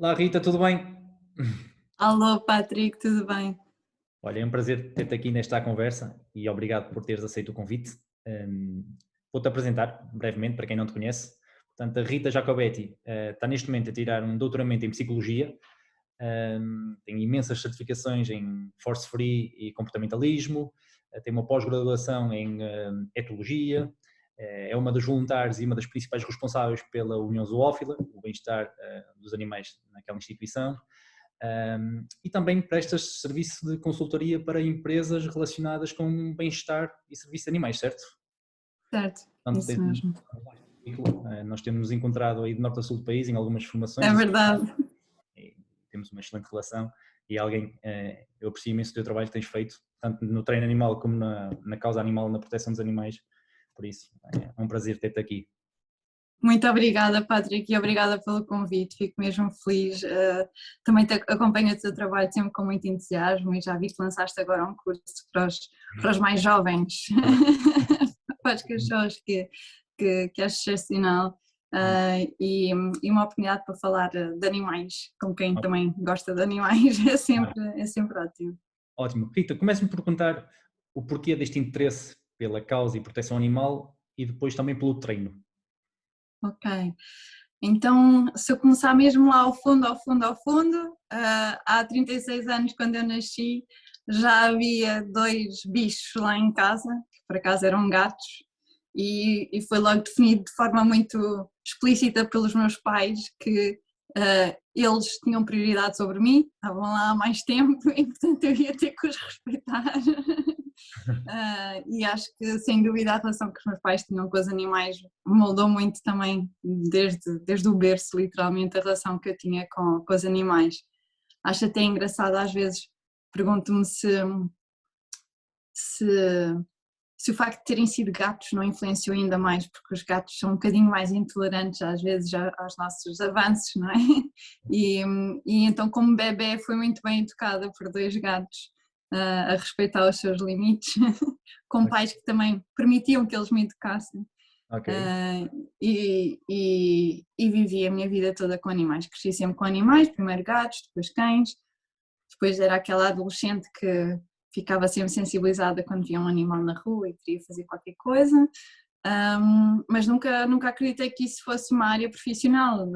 Olá Rita, tudo bem? Alô, Patrick, tudo bem? Olha, é um prazer ter-te aqui nesta conversa e obrigado por teres aceito o convite. Vou-te apresentar brevemente para quem não te conhece. Portanto, a Rita Jacobetti está neste momento a tirar um doutoramento em Psicologia, tem imensas certificações em Force Free e comportamentalismo, tem uma pós-graduação em Etologia, é uma das voluntários e uma das principais responsáveis pela União Zoófila, o bem-estar dos animais naquela instituição. E também prestas serviço de consultoria para empresas relacionadas com bem-estar e serviço de animais, certo? Certo, Portanto, isso mesmo. nós temos nos encontrado aí de norte a sul do país em algumas É formações verdade. e temos uma excelente relação e alguém, eu aprecio imenso o teu trabalho que tens feito, tanto no treino animal como na causa animal, na proteção dos animais, por isso é um prazer ter-te aqui. Muito obrigada, Patrick, e obrigada pelo convite. Fico mesmo feliz. Também acompanho o teu trabalho sempre com muito entusiasmo e já vi que lançaste agora um curso para os mais jovens, para as cachorros, que acho excepcional. E uma oportunidade para falar de animais, com quem também gosta de animais, é sempre ótimo. Ótimo. Rita, comece-me por contar o porquê deste interesse pela causa e proteção animal e depois também pelo treino. Ok. Então, se eu começar mesmo lá ao fundo, há 36 anos, quando eu nasci, já havia dois bichos lá em casa, que por acaso eram gatos, e foi logo definido de forma muito explícita pelos meus pais que eles tinham prioridade sobre mim, estavam lá há mais tempo e portanto eu ia ter que os respeitar. E acho que sem dúvida a relação que os meus pais tinham com os animais moldou muito também desde o berço, literalmente, a relação que eu tinha com os animais. Acho até engraçado às vezes, pergunto-me se, se o facto de terem sido gatos não influenciou ainda mais, porque os gatos são um bocadinho mais intolerantes às vezes aos nossos avanços, não é? E então como bebé foi muito bem educada por dois gatos a respeitar os seus limites, com pais que também permitiam que eles me educassem. Ok. E vivi a minha vida toda com animais, cresci sempre com animais, primeiro gatos, depois cães, depois era aquela adolescente que ficava sempre sensibilizada quando via um animal na rua e queria fazer qualquer coisa, mas nunca acreditei que isso fosse uma área profissional,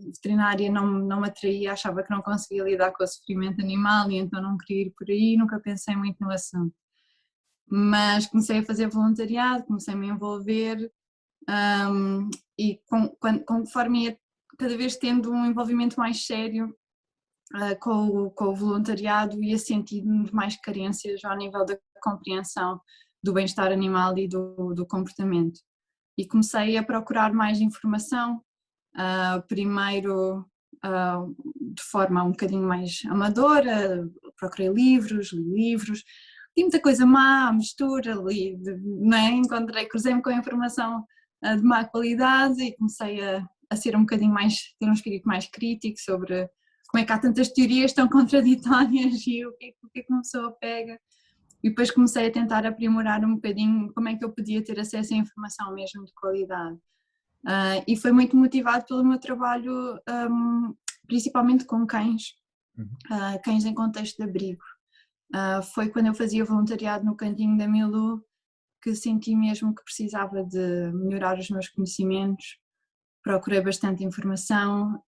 veterinária não me atraía, achava que não conseguia lidar com o sofrimento animal e então não queria ir por aí, nunca pensei muito no assunto. Mas comecei a fazer voluntariado, comecei a me envolver e conforme ia cada vez tendo um envolvimento mais sério com o voluntariado ia sentindo mais carências ao nível da compreensão do bem-estar animal e do comportamento. E comecei a procurar mais informação, primeiro de forma um bocadinho mais amadora, procurei livros, li livros, li muita coisa má, mistura, não é? Cruzei-me com informação de má qualidade e comecei a ser um bocadinho mais, ter um espírito mais crítico sobre como é que há tantas teorias tão contraditórias e o que uma pessoa pega. E depois comecei a tentar aprimorar um bocadinho como é que eu podia ter acesso à informação mesmo de qualidade. E foi muito motivado pelo meu trabalho, principalmente com cães, Uhum. Cães em contexto de abrigo. Foi quando eu fazia voluntariado no Cantinho da Milu que senti mesmo que precisava de melhorar os meus conhecimentos. Procurei bastante informação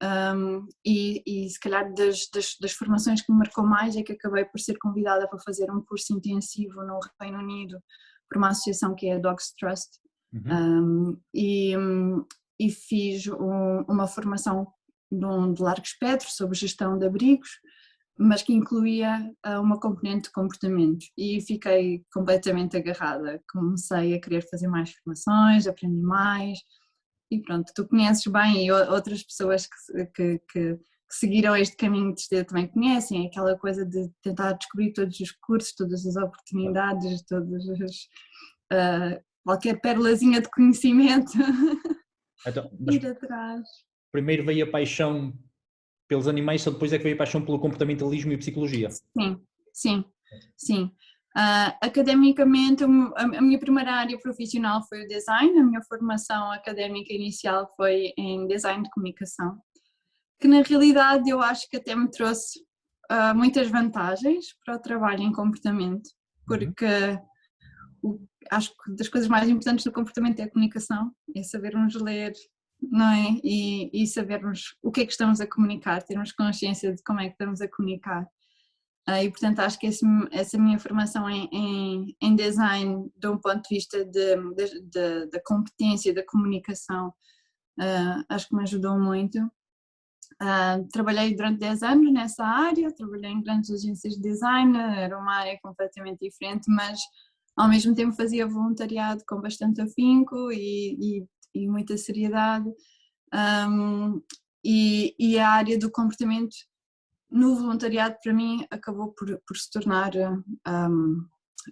e se calhar das formações que me marcou mais é que acabei por ser convidada para fazer um curso intensivo no Reino Unido por uma associação que é a Dogs Trust Uhum. e fiz uma formação de largo espectro sobre gestão de abrigos, mas que incluía uma componente de comportamento e fiquei completamente agarrada, comecei a querer fazer mais formações, aprender mais. E pronto, tu conheces bem e outras pessoas que seguiram este caminho de esteira também conhecem, aquela coisa de tentar descobrir todos os cursos, todas as oportunidades, qualquer perlazinha de conhecimento, Então, mas ir atrás. primeiro veio a paixão pelos animais, só depois é que veio a paixão pelo comportamentalismo e psicologia. Sim, sim, sim. Academicamente, a minha primeira área profissional foi o design, a minha formação académica inicial foi em design de comunicação, que na realidade eu acho que até me trouxe muitas vantagens para o trabalho em comportamento, porque acho que das coisas mais importantes do comportamento é a comunicação, é sabermos ler, não é? E sabermos o que é que estamos a comunicar, termos consciência de como é que estamos a comunicar. E portanto acho que essa minha formação em design, de um ponto de vista da competência, da comunicação, acho que me ajudou muito. Trabalhei durante 10 anos nessa área, trabalhei em grandes agências de design, era uma área completamente diferente, mas ao mesmo tempo fazia voluntariado com bastante afinco e muita seriedade, e a área do comportamento no voluntariado para mim acabou por se tornar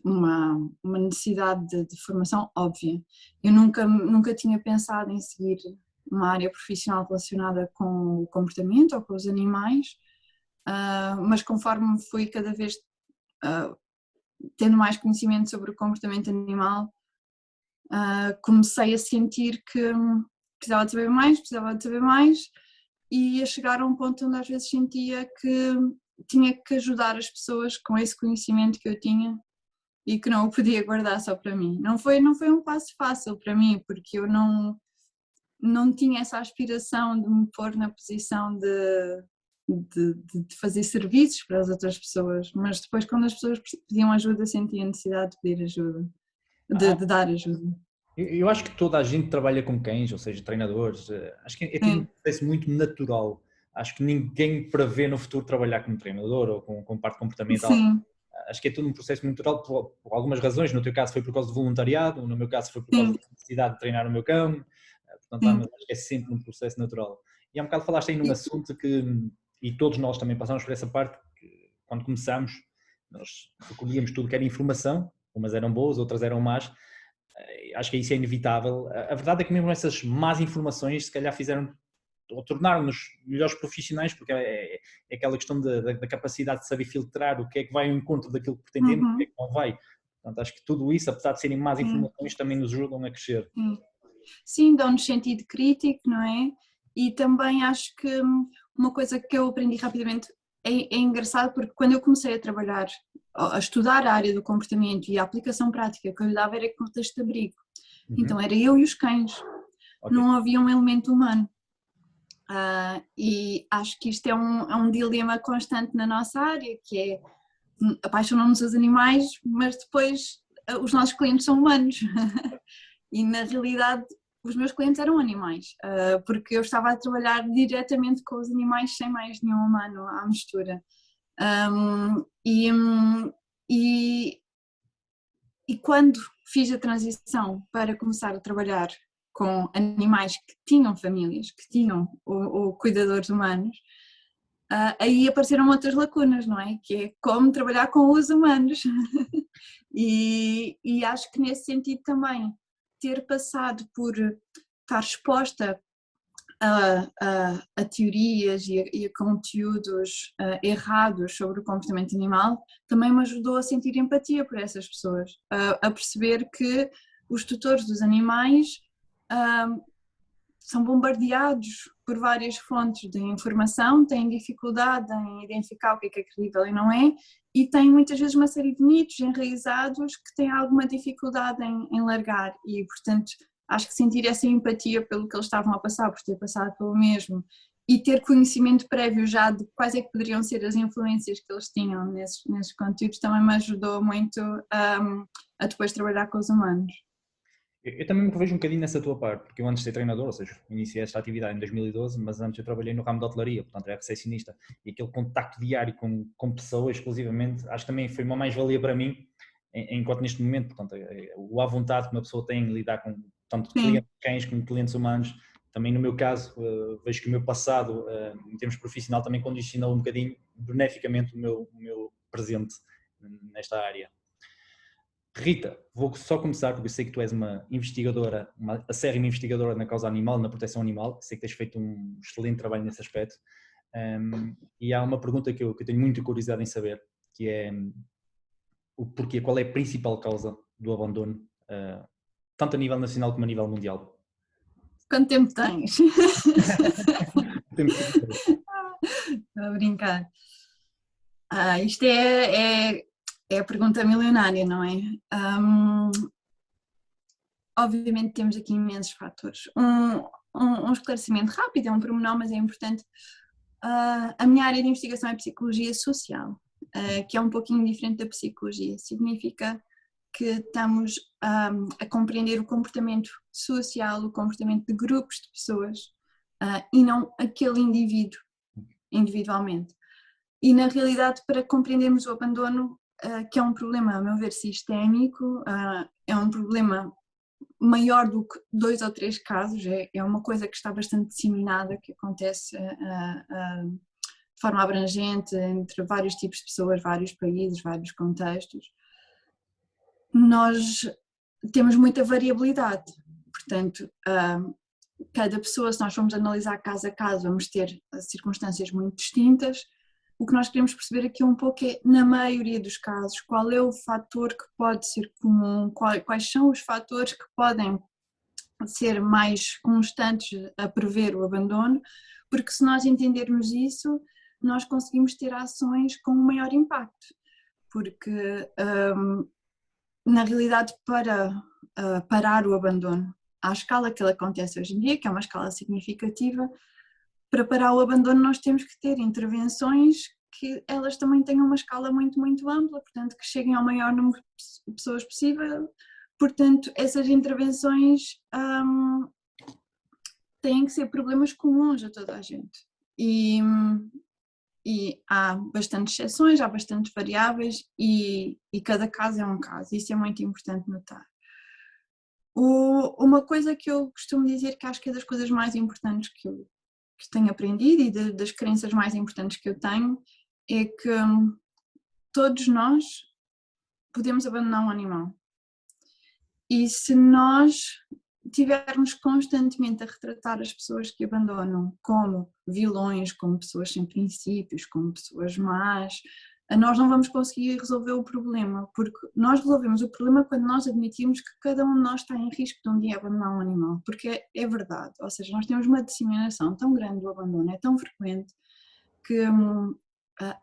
uma necessidade de formação óbvia. Eu nunca tinha pensado em seguir uma área profissional relacionada com o comportamento ou com os animais, mas conforme fui cada vez tendo mais conhecimento sobre o comportamento animal, comecei a sentir que precisava de saber mais e ia chegar a um ponto onde às vezes sentia que tinha que ajudar as pessoas com esse conhecimento que eu tinha e que não o podia guardar só para mim. Não foi um passo fácil para mim, porque eu não tinha essa aspiração de me pôr na posição de fazer serviços para as outras pessoas, mas depois quando as pessoas pediam ajuda sentia a necessidade de pedir ajuda, de dar ajuda. Eu acho que toda a gente trabalha com cães, ou seja, treinadores, acho que é tudo um processo muito natural. Acho que ninguém prevê no futuro trabalhar como treinador ou com parte comportamental. Sim. Acho que é tudo um processo muito natural por algumas razões. No teu caso foi por causa do voluntariado, no meu caso foi por causa da necessidade de treinar o meu cão. Portanto, acho que é sempre um processo natural. E há um bocado falaste aí num assunto que, e todos nós também passamos por essa parte, que quando começamos, nós recolhíamos tudo que era informação, umas eram boas, outras eram más. Acho que isso é inevitável. A verdade é que mesmo essas más informações se calhar fizeram ou tornaram-nos melhores profissionais, porque é aquela questão da capacidade de saber filtrar o que é que vai ao encontro daquilo que pretendemos, o que é que não vai. Portanto, acho que tudo isso, apesar de serem más informações, também nos ajudam a crescer. Sim, dão-nos sentido crítico, não é? E também acho que uma coisa que eu aprendi rapidamente é engraçado, porque quando eu comecei a trabalhar, a estudar a área do comportamento e a aplicação prática que eu lhe dava era contexto de abrigo. Então era eu e os cães, não havia um elemento humano. E acho que isto é um dilema constante na nossa área, que é apaixonamos os animais, mas depois os nossos clientes são humanos. E na realidade os meus clientes eram animais, porque eu estava a trabalhar diretamente com os animais sem mais nenhum humano à mistura. E quando fiz a transição para começar a trabalhar com animais que tinham famílias, que tinham ou cuidadores humanos, aí apareceram outras lacunas, não é? Que é como trabalhar com os humanos. E acho que nesse sentido também, ter passado por estar exposta a teorias e a conteúdos errados sobre o comportamento animal também me ajudou a sentir empatia por essas pessoas, a perceber que os tutores dos animais são bombardeados por várias fontes de informação, têm dificuldade em identificar o que é credível e não é, e têm muitas vezes uma série de mitos enraizados que têm alguma dificuldade em largar, e portanto acho que sentir essa empatia pelo que eles estavam a passar, por ter passado pelo mesmo, e ter conhecimento prévio já de quais é que poderiam ser as influências que eles tinham nesses conteúdos também me ajudou muito a depois trabalhar com os humanos. Eu também me revejo um bocadinho nessa tua parte, porque eu antes de ser treinador, ou seja, iniciei esta atividade em 2012, mas antes eu trabalhei no ramo da hotelaria, portanto era recepcionista, e aquele contacto diário com pessoas exclusivamente, acho que também foi uma mais-valia para mim, enquanto neste momento, portanto, o à vontade que uma pessoa tem de lidar com tanto clientes cães como clientes humanos, também no meu caso, vejo que o meu passado, em termos profissional, também condicionou um bocadinho, beneficamente, o meu presente nesta área. Rita, vou só começar porque eu sei que tu és uma investigadora, uma acérrima investigadora na causa animal, na proteção animal, sei que tens feito um excelente trabalho nesse aspecto, e há uma pergunta que eu tenho muita curiosidade em saber, que é o porquê, qual é a principal causa do abandono, tanto a nível nacional como a nível mundial? Quanto tempo tens? brincar. Isto é a pergunta milionária, não é? Obviamente temos aqui imensos fatores. Um esclarecimento rápido, é um pormenor, mas é importante. A minha área de investigação é psicologia social, que é um pouquinho diferente da psicologia. Significa que estamos a compreender o comportamento social, o comportamento de grupos de pessoas e não aquele indivíduo individualmente. E na realidade, para compreendermos o abandono, que é um problema, a meu ver, sistémico, é um problema maior do que 2 ou 3 casos, é uma coisa que está bastante disseminada, que acontece de forma abrangente entre vários tipos de pessoas, vários países, vários contextos. Nós temos muita variabilidade, portanto, cada pessoa, se nós formos analisar caso a caso, vamos ter circunstâncias muito distintas. O que nós queremos perceber aqui um pouco é, na maioria dos casos, qual é o fator que pode ser comum, quais são os fatores que podem ser mais constantes a prever o abandono, porque se nós entendermos isso, nós conseguimos ter ações com um maior impacto, porque na realidade para parar o abandono à escala que ele acontece hoje em dia, que é uma escala significativa, para parar o abandono nós temos que ter intervenções que elas também tenham uma escala muito, muito ampla, portanto que cheguem ao maior número de pessoas possível, portanto essas intervenções têm que ser problemas comuns a toda a gente e há bastantes exceções, há bastantes variáveis e cada caso é um caso, isso é muito importante notar. Uma coisa que eu costumo dizer que acho que é das coisas mais importantes que tenho aprendido e das crenças mais importantes que eu tenho é que todos nós podemos abandonar um animal. E se nós tivermos constantemente a retratar as pessoas que abandonam como vilões, como pessoas sem princípios, como pessoas más, nós não vamos conseguir resolver o problema, porque nós resolvemos o problema quando nós admitimos que cada um de nós está em risco de um dia abandonar um animal, porque é verdade, ou seja, nós temos uma disseminação tão grande do abandono, é tão frequente que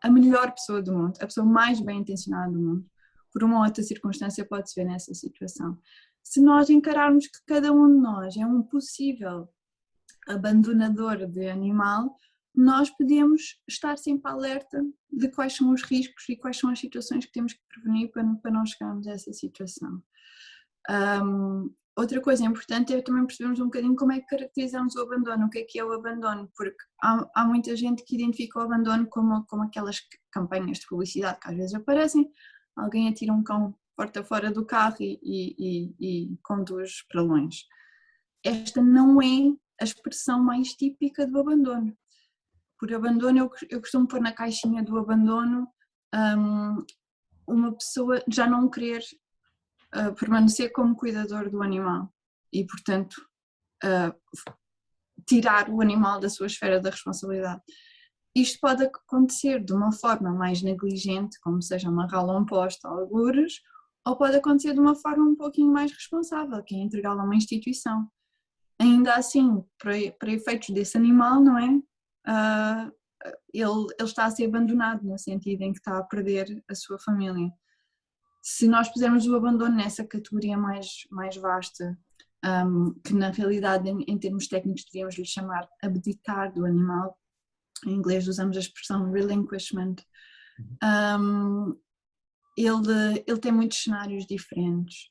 a melhor pessoa do mundo, a pessoa mais bem intencionada do mundo, por uma outra circunstância pode se ver nessa situação. Se nós encararmos que cada um de nós é um possível abandonador de animal, nós podemos estar sempre alerta de quais são os riscos e quais são as situações que temos que prevenir para não chegarmos a essa situação. Outra coisa importante é também percebermos um bocadinho como é que caracterizamos o abandono, o que é o abandono, porque há muita gente que identifica o abandono como aquelas campanhas de publicidade que às vezes aparecem, alguém atira um cão porta fora do carro e conduz para longe. Esta não é a expressão mais típica do abandono. Por abandono, eu costumo pôr na caixinha do abandono uma pessoa já não querer permanecer como cuidador do animal e, portanto, tirar o animal da sua esfera da responsabilidade. Isto pode acontecer de uma forma mais negligente, como seja amarrá-lo a um poste ou algures, ou pode acontecer de uma forma um pouquinho mais responsável, que é entregá-lo a uma instituição. Ainda assim, para efeitos desse animal, não é? Ele está a ser abandonado, no sentido em que está a perder a sua família. Se nós pusermos o abandono nessa categoria mais vasta, que na realidade em termos técnicos devíamos lhe chamar abdicar do animal, em inglês usamos a expressão relinquishment, ele tem muitos cenários diferentes.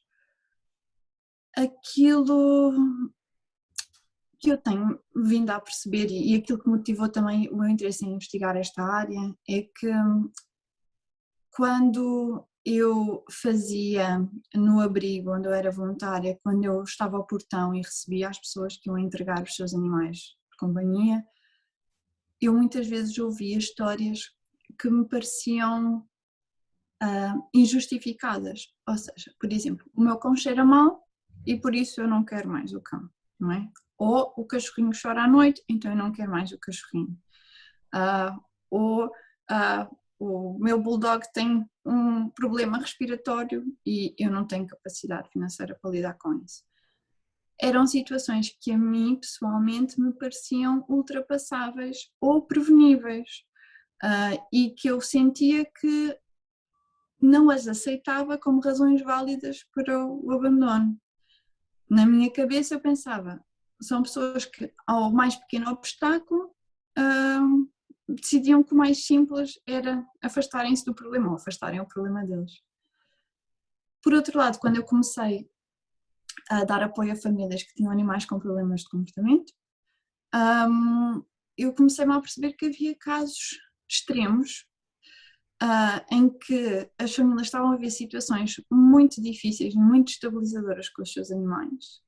Aquilo que eu tenho vindo a perceber e aquilo que motivou também o meu interesse em investigar esta área é que quando eu fazia no abrigo onde eu era voluntária, quando eu estava ao portão e recebia as pessoas que iam entregar os seus animais de companhia, eu muitas vezes ouvia histórias que me pareciam injustificadas, ou seja, por exemplo, o meu cão cheira mal e por isso eu não quero mais o cão, não é? Ou o cachorrinho chora à noite, então eu não quero mais o cachorrinho. O meu bulldog tem um problema respiratório e eu não tenho capacidade financeira para lidar com isso. Eram situações que a mim pessoalmente me pareciam ultrapassáveis ou preveníveis. e que eu sentia que não as aceitava como razões válidas para o abandono. Na minha cabeça eu pensava, são pessoas que ao mais pequeno obstáculo decidiam que o mais simples era afastarem-se do problema ou afastarem o problema deles. Por outro lado, quando eu comecei a dar apoio a famílias que tinham animais com problemas de comportamento, eu comecei-me a perceber que havia casos extremos em que as famílias estavam a ver situações muito difíceis, muito destabilizadoras com os seus animais.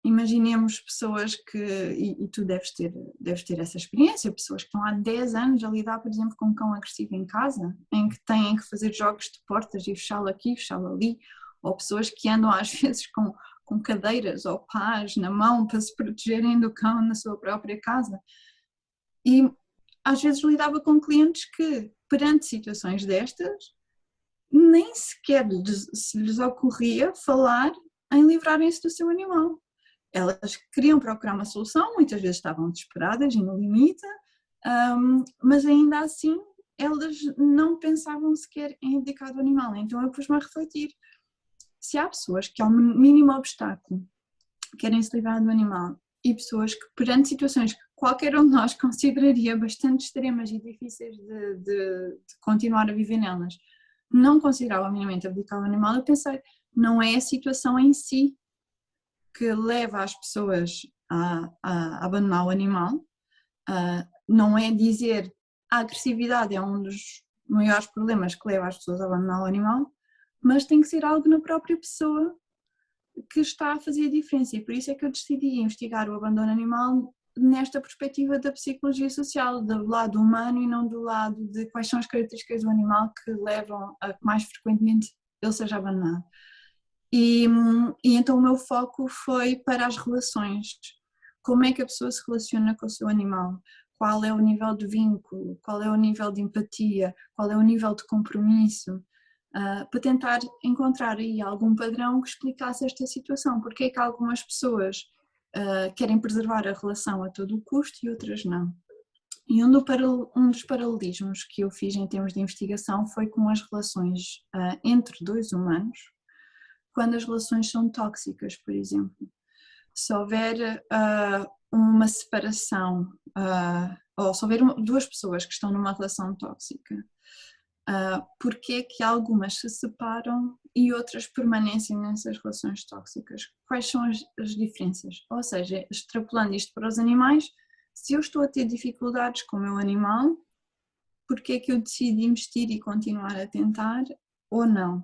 Imaginemos pessoas que, e tu deves ter essa experiência, pessoas que estão há 10 anos a lidar, por exemplo, com um cão agressivo em casa, em que têm que fazer jogos de portas e fechá-lo aqui, fechá-lo ali, ou pessoas que andam às vezes com cadeiras ou pás na mão para se protegerem do cão na sua própria casa. E às vezes lidava com clientes que, perante situações destas, nem sequer se lhes ocorria falar em livrarem-se do seu animal. Elas queriam procurar uma solução, muitas vezes estavam desesperadas e no limite, mas ainda assim elas não pensavam sequer em abdicar do animal. Então eu pus-me a refletir, se há pessoas que ao mínimo obstáculo querem se livrar do animal e pessoas que perante situações que qualquer um de nós consideraria bastante extremas e difíceis de continuar a viver nelas, não considerava minimamente abdicar do animal, eu pensei, não é a situação em si que leva as pessoas a abandonar o animal, não é dizer a agressividade é um dos maiores problemas que leva as pessoas a abandonar o animal, mas tem que ser algo na própria pessoa que está a fazer a diferença, e por isso é que eu decidi investigar o abandono animal nesta perspectiva da psicologia social, do lado humano e não do lado de quais são as características do animal que levam a que mais frequentemente ele seja abandonado. E então o meu foco foi para as relações, como é que a pessoa se relaciona com o seu animal, qual é o nível de vínculo, qual é o nível de empatia, qual é o nível de compromisso, para tentar encontrar aí algum padrão que explicasse esta situação, porque é que algumas pessoas querem preservar a relação a todo o custo e outras não. E um dos paralelismos que eu fiz em termos de investigação foi com as relações entre dois humanos, quando as relações são tóxicas, por exemplo. Se houver uma separação, ou se houver duas pessoas que estão numa relação tóxica, porque é que algumas se separam e outras permanecem nessas relações tóxicas? Quais são as diferenças? Ou seja, extrapolando isto para os animais, se eu estou a ter dificuldades com o meu animal, porque é que eu decido investir e continuar a tentar ou não?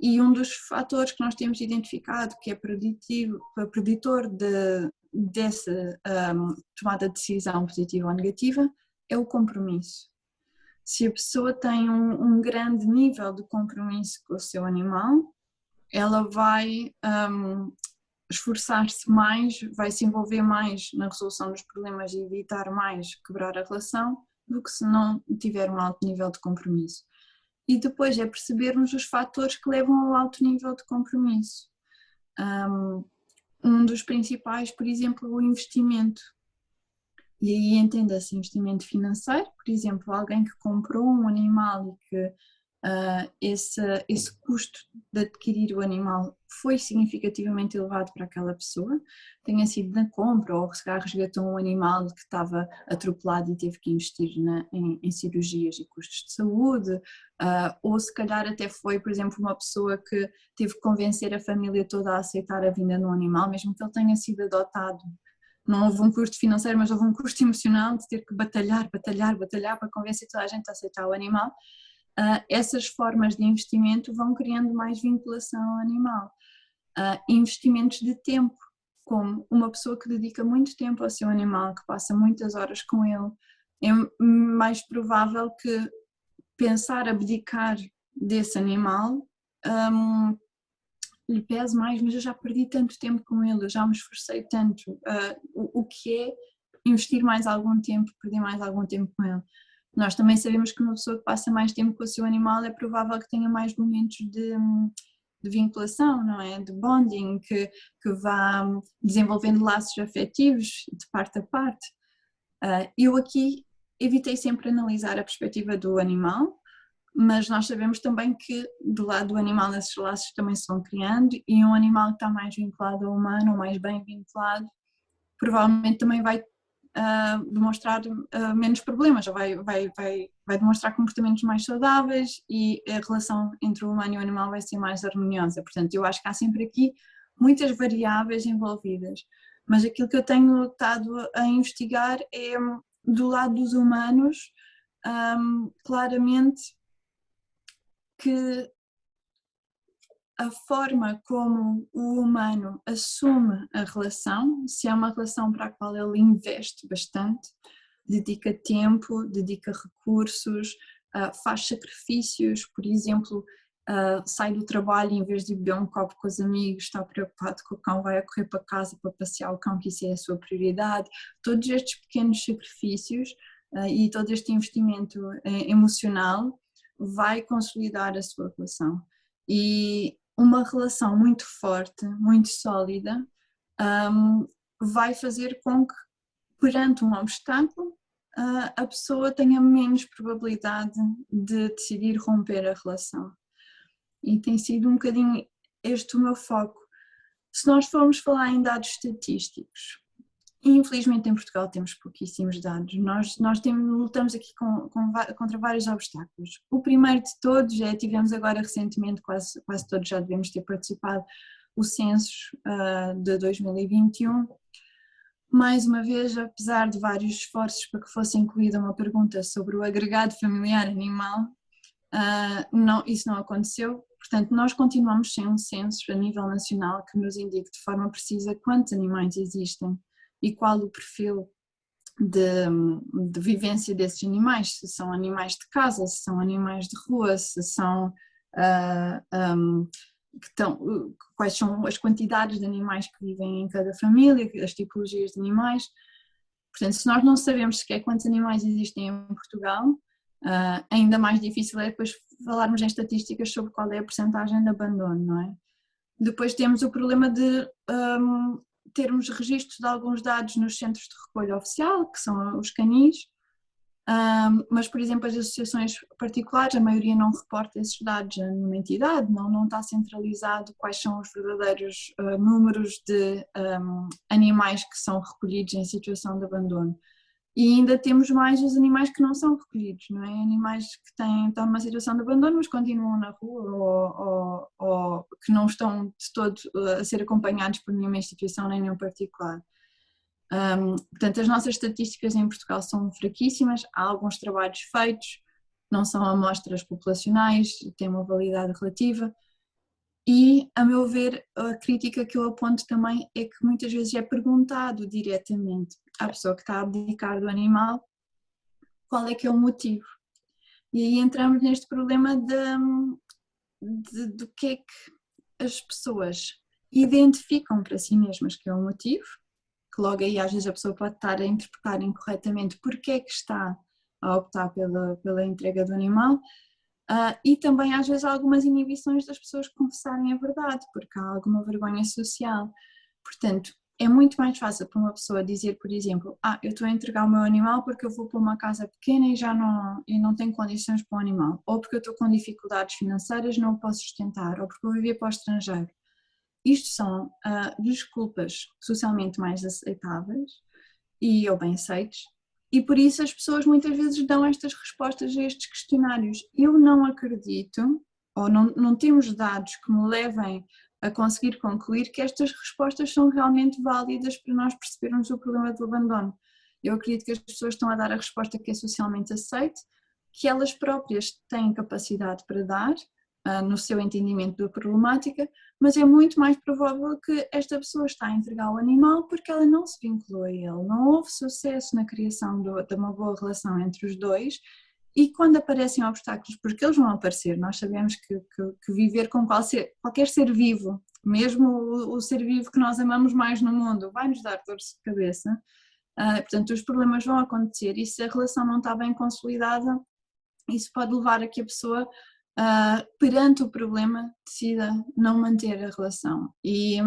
E um dos fatores que nós temos identificado que é preditor dessa tomada de decisão positiva ou negativa é o compromisso. Se a pessoa tem um grande nível de compromisso com o seu animal, ela vai esforçar-se mais, vai se envolver mais na resolução dos problemas e evitar mais quebrar a relação do que se não tiver um alto nível de compromisso. E depois é percebermos os fatores que levam ao alto nível de compromisso. Um dos principais, por exemplo, o investimento. E aí entenda-se investimento financeiro, por exemplo, alguém que comprou um animal e que esse custo de adquirir o animal foi significativamente elevado para aquela pessoa, tenha sido na compra ou se resgatou um animal que estava atropelado e teve que investir em cirurgias e custos de saúde, ou se calhar até foi, por exemplo, uma pessoa que teve que convencer a família toda a aceitar a vinda de um animal, mesmo que ele tenha sido adotado. Não houve um custo financeiro, mas houve um custo emocional de ter que batalhar para convencer toda a gente a aceitar o animal. Essas formas de investimento vão criando mais vinculação ao animal. Investimentos de tempo, como uma pessoa que dedica muito tempo ao seu animal, que passa muitas horas com ele, é mais provável que pensar abdicar desse animal lhe pese mais, mas eu já perdi tanto tempo com ele, eu já me esforcei tanto. O que é investir mais algum tempo, perder mais algum tempo com ele? Nós também sabemos que uma pessoa que passa mais tempo com o seu animal é provável que tenha mais momentos de vinculação, não é? De bonding, que vá desenvolvendo laços afetivos de parte a parte. Eu aqui evitei sempre analisar a perspectiva do animal, mas nós sabemos também que do lado do animal esses laços também se vão criando, e um animal que está mais vinculado ao humano, ou mais bem vinculado, provavelmente também vai demonstrar menos problemas, ou vai demonstrar comportamentos mais saudáveis, e a relação entre o humano e o animal vai ser mais harmoniosa. Portanto, eu acho que há sempre aqui muitas variáveis envolvidas, mas aquilo que eu tenho estado a investigar é do lado dos humanos, claramente que a forma como o humano assume a relação, se é uma relação para a qual ele investe bastante, dedica tempo, dedica recursos, faz sacrifícios, por exemplo, sai do trabalho e em vez de beber um copo com os amigos, está preocupado com o cão, vai a correr para casa para passear o cão, que isso é a sua prioridade. Todos estes pequenos sacrifícios e todo este investimento emocional vai consolidar a sua relação. E uma relação muito forte, muito sólida, vai fazer com que, perante um obstáculo, a pessoa tenha menos probabilidade de decidir romper a relação. E tem sido um bocadinho este o meu foco. Se nós formos falar em dados estatísticos, infelizmente em Portugal temos pouquíssimos dados. Nós lutamos aqui contra vários obstáculos. O primeiro de todos tivemos agora recentemente, quase todos já devemos ter participado, o censo de 2021. Mais uma vez, apesar de vários esforços para que fosse incluída uma pergunta sobre o agregado familiar animal, isso não aconteceu. Portanto, nós continuamos sem um censo a nível nacional que nos indique de forma precisa quantos animais existem e qual o perfil de vivência desses animais, se são animais de casa, se são animais de rua, se são quais são as quantidades de animais que vivem em cada família, as tipologias de animais. Portanto, se nós não sabemos sequer quantos animais existem em Portugal, ainda mais difícil é depois falarmos em estatísticas sobre qual é a percentagem de abandono, não é? Depois temos o problema de termos registros de alguns dados nos centros de recolha oficial, que são os canis, mas, por exemplo, as associações particulares, a maioria não reporta esses dados numa entidade, não está centralizado quais são os verdadeiros números de animais que são recolhidos em situação de abandono. E ainda temos mais os animais que não são recolhidos, não é? Animais que estão numa situação de abandono, mas continuam na rua ou que não estão de todo a ser acompanhados por nenhuma instituição nem nenhum particular. Portanto, as nossas estatísticas em Portugal são fraquíssimas, há alguns trabalhos feitos, não são amostras populacionais, têm uma validade relativa. E, a meu ver, a crítica que eu aponto também é que muitas vezes é perguntado diretamente à pessoa que está a abdicar do animal qual é que é o motivo. E aí entramos neste problema do que é que as pessoas identificam para si mesmas que é o motivo, que logo aí às vezes a pessoa pode estar a interpretar incorretamente porque é que está a optar pela entrega do animal. E também às vezes há algumas inibições das pessoas confessarem a verdade, porque há alguma vergonha social. Portanto, é muito mais fácil para uma pessoa dizer, por exemplo, eu estou a entregar o meu animal porque eu vou para uma casa pequena e não tenho condições para o animal, ou porque eu estou com dificuldades financeiras e não o posso sustentar, ou porque vou viver para o estrangeiro. Isto são desculpas socialmente mais aceitáveis ou bem aceites, e por isso as pessoas muitas vezes dão estas respostas a estes questionários. Eu não acredito, ou não temos dados que me levem a conseguir concluir que estas respostas são realmente válidas para nós percebermos o problema do abandono. Eu acredito que as pessoas estão a dar a resposta que é socialmente aceite, que elas próprias têm capacidade para dar, no seu entendimento da problemática, mas é muito mais provável que esta pessoa está a entregar o animal porque ela não se vinculou a ele, não houve sucesso na criação de uma boa relação entre os dois, e quando aparecem obstáculos, porque eles vão aparecer, nós sabemos que viver com qualquer ser vivo, mesmo o ser vivo que nós amamos mais no mundo, vai nos dar dores de cabeça, portanto os problemas vão acontecer, e se a relação não está bem consolidada, isso pode levar a que a pessoa perante o problema decida não manter a relação. E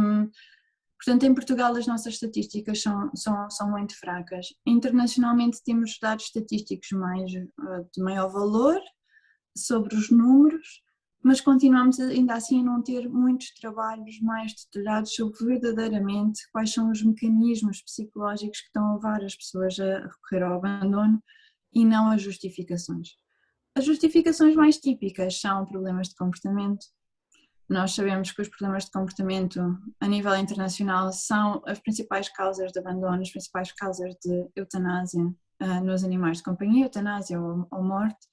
Portanto, em Portugal as nossas estatísticas são muito fracas. Internacionalmente temos dados estatísticos de maior valor sobre os números, mas continuamos ainda assim a não ter muitos trabalhos mais detalhados sobre verdadeiramente quais são os mecanismos psicológicos que estão a levar as pessoas a recorrer ao abandono e não as justificações. As justificações mais típicas são problemas de comportamento. Nós sabemos que os problemas de comportamento a nível internacional são as principais causas de abandono, as principais causas de eutanásia nos animais de companhia, eutanásia ou morte.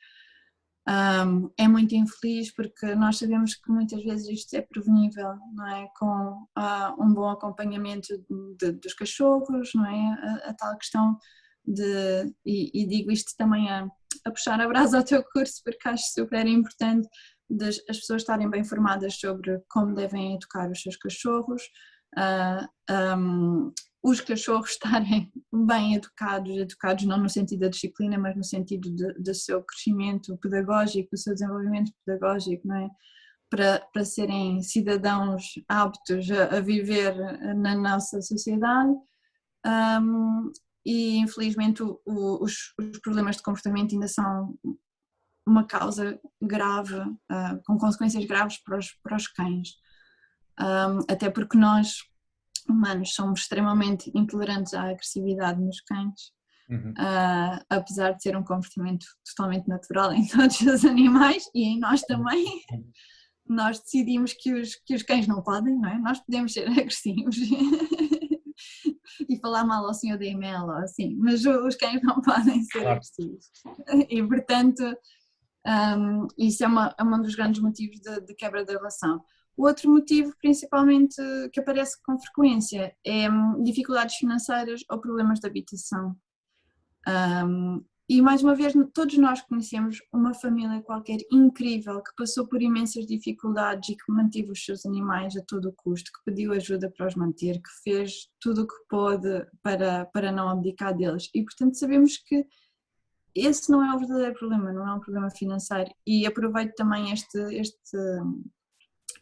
É muito infeliz porque nós sabemos que muitas vezes isto é prevenível, não é? Com um bom acompanhamento dos cachorros, não é? A tal questão e digo isto também a puxar a brasa ao teu curso porque acho super importante as pessoas estarem bem informadas sobre como devem educar os seus cachorros, os cachorros estarem bem educados não no sentido da disciplina, mas no sentido do seu crescimento pedagógico, do seu desenvolvimento pedagógico, não é? Para serem cidadãos aptos a viver na nossa sociedade. E infelizmente os problemas de comportamento ainda são uma causa grave, com consequências graves para os cães, até porque nós humanos somos extremamente intolerantes à agressividade nos cães, apesar de ser um comportamento totalmente natural em todos os animais e em nós também. Nós decidimos que os cães não podem, não é? Nós podemos ser agressivos e falar mal ao senhor da e-mail ou assim, mas os cães não podem ser agressivos. E portanto isso é um dos grandes motivos de quebra da relação. O outro motivo, principalmente, que aparece com frequência é dificuldades financeiras ou problemas de habitação. E mais uma vez, todos nós conhecemos uma família qualquer incrível que passou por imensas dificuldades e que manteve os seus animais a todo o custo, que pediu ajuda para os manter, que fez tudo o que pôde para não abdicar deles. E portanto sabemos que esse não é o verdadeiro problema, não é um problema financeiro. E aproveito também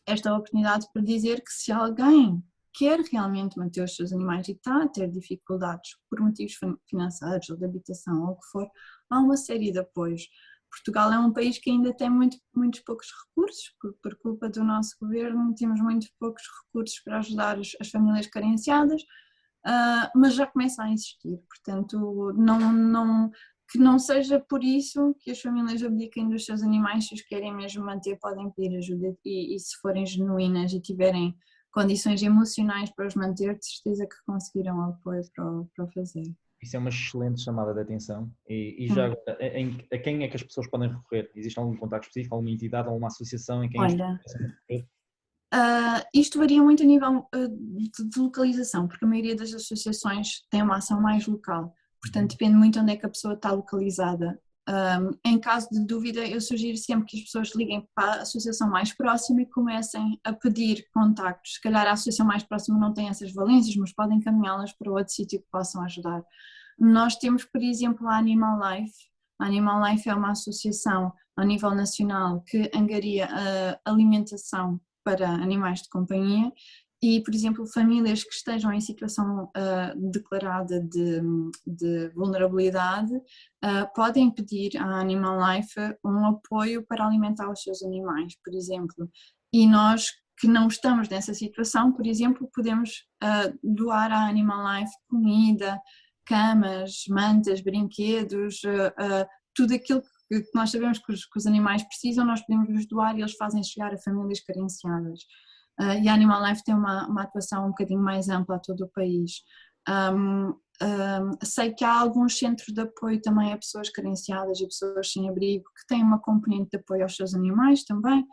esta oportunidade para dizer que se alguém quer realmente manter os seus animais e está a ter dificuldades por motivos financeiros ou de habitação ou o que for, há uma série de apoios. Portugal é um país que ainda tem muitos poucos recursos, por culpa do nosso governo, temos muito poucos recursos para ajudar as famílias carenciadas, mas já começa a existir, portanto que não seja por isso que as famílias abdiquem dos seus animais. Se os querem mesmo manter, podem pedir ajuda e se forem genuínas e tiverem condições emocionais para os manter, de certeza que conseguirão apoio para o fazer. Isso é uma excelente chamada de atenção. E já agora, a quem é que as pessoas podem recorrer? Existe algum contacto específico, alguma entidade, alguma associação em quem as pessoas podem recorrer? Isto varia muito a nível de localização, porque a maioria das associações tem uma ação mais local. Portanto, depende muito onde é que a pessoa está localizada. Em caso de dúvida, eu sugiro sempre que as pessoas liguem para a associação mais próxima e comecem a pedir contactos. Se calhar a associação mais próxima não tem essas valências, mas podem encaminhá-las para outro sítio que possam ajudar. Nós temos, por exemplo, a Animal Life. A Animal Life é uma associação a nível nacional que angaria a alimentação para animais de companhia. E, por exemplo, famílias que estejam em situação declarada de vulnerabilidade podem pedir à Animal Life um apoio para alimentar os seus animais, por exemplo. E nós que não estamos nessa situação, por exemplo, podemos doar à Animal Life comida, camas, mantas, brinquedos, tudo aquilo que nós sabemos que os animais precisam, nós podemos lhes doar e eles fazem chegar a famílias carenciadas. E a Animal Life tem uma atuação um bocadinho mais ampla a todo o país. Sei que há alguns centros de apoio também a pessoas carenciadas e pessoas sem abrigo que têm uma componente de apoio aos seus animais também.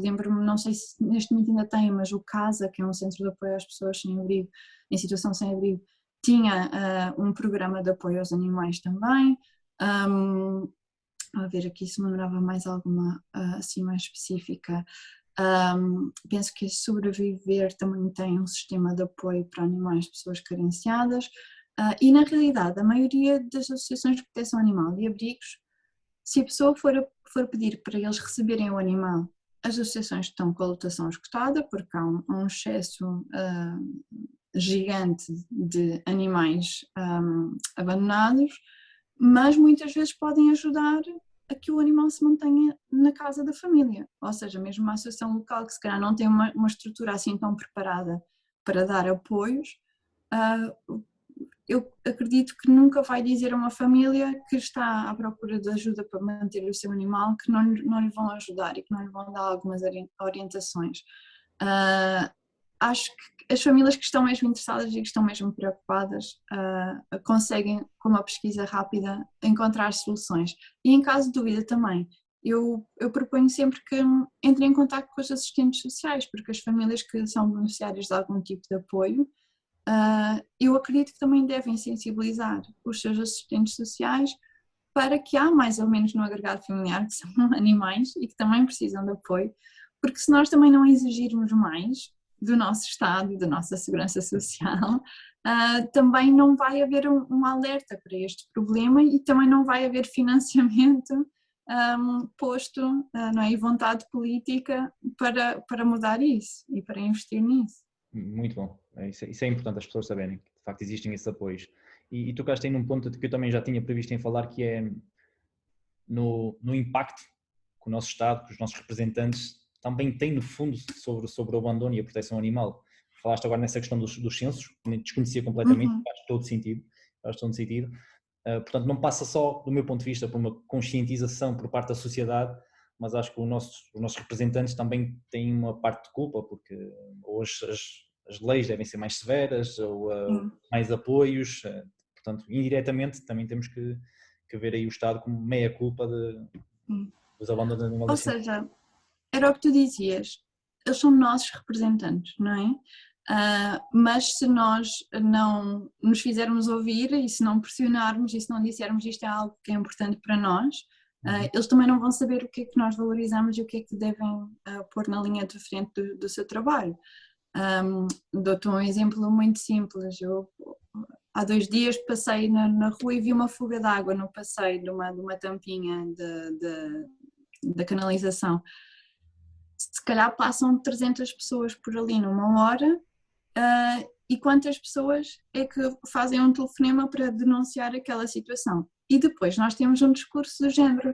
Lembro-me, não sei se neste momento ainda tem, mas o CASA, que é um centro de apoio às pessoas sem abrigo, em situação sem abrigo, tinha um programa de apoio aos animais também. A ver aqui se me lembrava mais alguma assim mais específica. Penso que a Sobreviver também tem um sistema de apoio para animais de pessoas carenciadas e na realidade a maioria das associações de proteção animal e abrigos, se a pessoa for pedir para eles receberem o animal, as associações estão com a lotação esgotada porque há um excesso gigante de animais abandonados, mas muitas vezes podem ajudar a que o animal se mantenha na casa da família, ou seja, mesmo uma associação local que se calhar não tem uma estrutura assim tão preparada para dar apoios, eu acredito que nunca vai dizer a uma família que está à procura de ajuda para manter o seu animal que não lhe vão ajudar e que não lhe vão dar algumas orientações. Acho que as famílias que estão mesmo interessadas e que estão mesmo preocupadas conseguem, com uma pesquisa rápida, encontrar soluções. E em caso de dúvida também, eu proponho sempre que entrem em contato com os assistentes sociais, porque as famílias que são beneficiárias de algum tipo de apoio, eu acredito que também devem sensibilizar os seus assistentes sociais para que há mais ou menos no agregado familiar que são animais e que também precisam de apoio, porque se nós também não exigirmos mais do nosso Estado, da nossa segurança social, também não vai haver um alerta para este problema e também não vai haver financiamento posto, não é, e vontade política para mudar isso e para investir nisso. Muito bom, isso é importante as pessoas saberem que de facto existem esses apoios. E tocaste aí num ponto que eu também já tinha previsto em falar, que é no impacto que o nosso Estado, que os nossos representantes também têm no fundo sobre o abandono e a proteção animal. Falaste agora nessa questão dos censos, que desconhecia completamente, faz todo sentido. Portanto, não passa só, do meu ponto de vista, por uma conscientização por parte da sociedade, mas acho que os nossos representantes também têm uma parte de culpa, porque hoje as leis devem ser mais severas, ou mais apoios, portanto, indiretamente também temos que ver aí o Estado como meia culpa dos abandonos de animais. Ou seja, era o que tu dizias, eles são nossos representantes, não é? Mas se nós não nos fizermos ouvir e se não pressionarmos e se não dissermos isto é algo que é importante para nós, eles também não vão saber o que é que nós valorizamos e o que é que devem pôr na linha de frente do seu trabalho. Dou-te um exemplo muito simples. Eu há 2 dias passei na rua e vi uma fuga de água no passeio de uma tampinha da canalização. Se calhar passam 300 pessoas por ali numa hora, e quantas pessoas é que fazem um telefonema para denunciar aquela situação? E depois nós temos um discurso do género: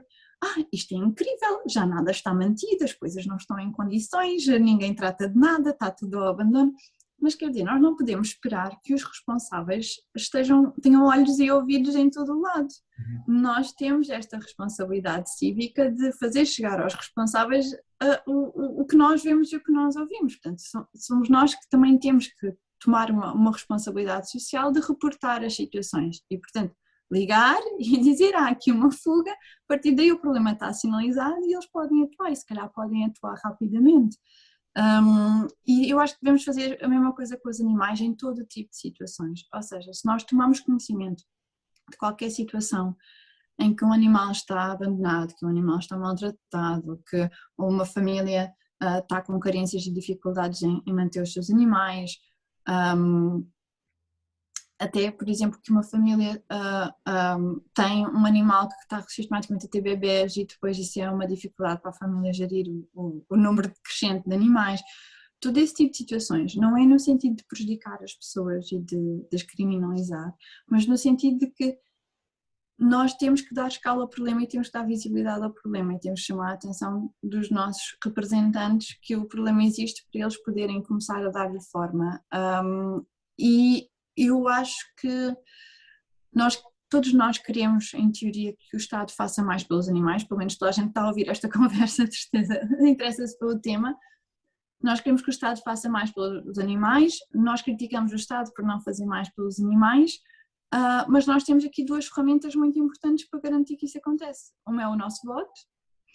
isto é incrível, já nada está mantido, as coisas não estão em condições, ninguém trata de nada, está tudo ao abandono. Mas quer dizer, nós não podemos esperar que os responsáveis tenham olhos e ouvidos em todo o lado. Nós temos esta responsabilidade cívica de fazer chegar aos responsáveis o que nós vemos e o que nós ouvimos. Portanto, somos nós que também temos que tomar uma responsabilidade social de reportar as situações e, portanto, ligar e dizer há aqui uma fuga, a partir daí o problema está sinalizado e eles podem atuar e se calhar podem atuar rapidamente. E eu acho que devemos fazer a mesma coisa com os animais em todo tipo de situações, ou seja, se nós tomarmos conhecimento de qualquer situação em que um animal está abandonado, que um animal está maltratado, que uma família está com carências e dificuldades em manter os seus animais, até, por exemplo, que uma família tem um animal que está sistematicamente a ter bebés e depois isso é uma dificuldade para a família gerir o número crescente de animais. Todo esse tipo de situações não é no sentido de prejudicar as pessoas e de descriminalizar, mas no sentido de que nós temos que dar escala ao problema e temos que dar visibilidade ao problema e temos que chamar a atenção dos nossos representantes que o problema existe para eles poderem começar a dar-lhe forma. E eu acho que todos nós queremos, em teoria, que o Estado faça mais pelos animais, pelo menos toda a gente está a ouvir esta conversa, de certeza, interessa-se pelo tema. Nós queremos que o Estado faça mais pelos animais, nós criticamos o Estado por não fazer mais pelos animais, mas nós temos aqui 2 ferramentas muito importantes para garantir que isso acontece. Uma é o nosso voto,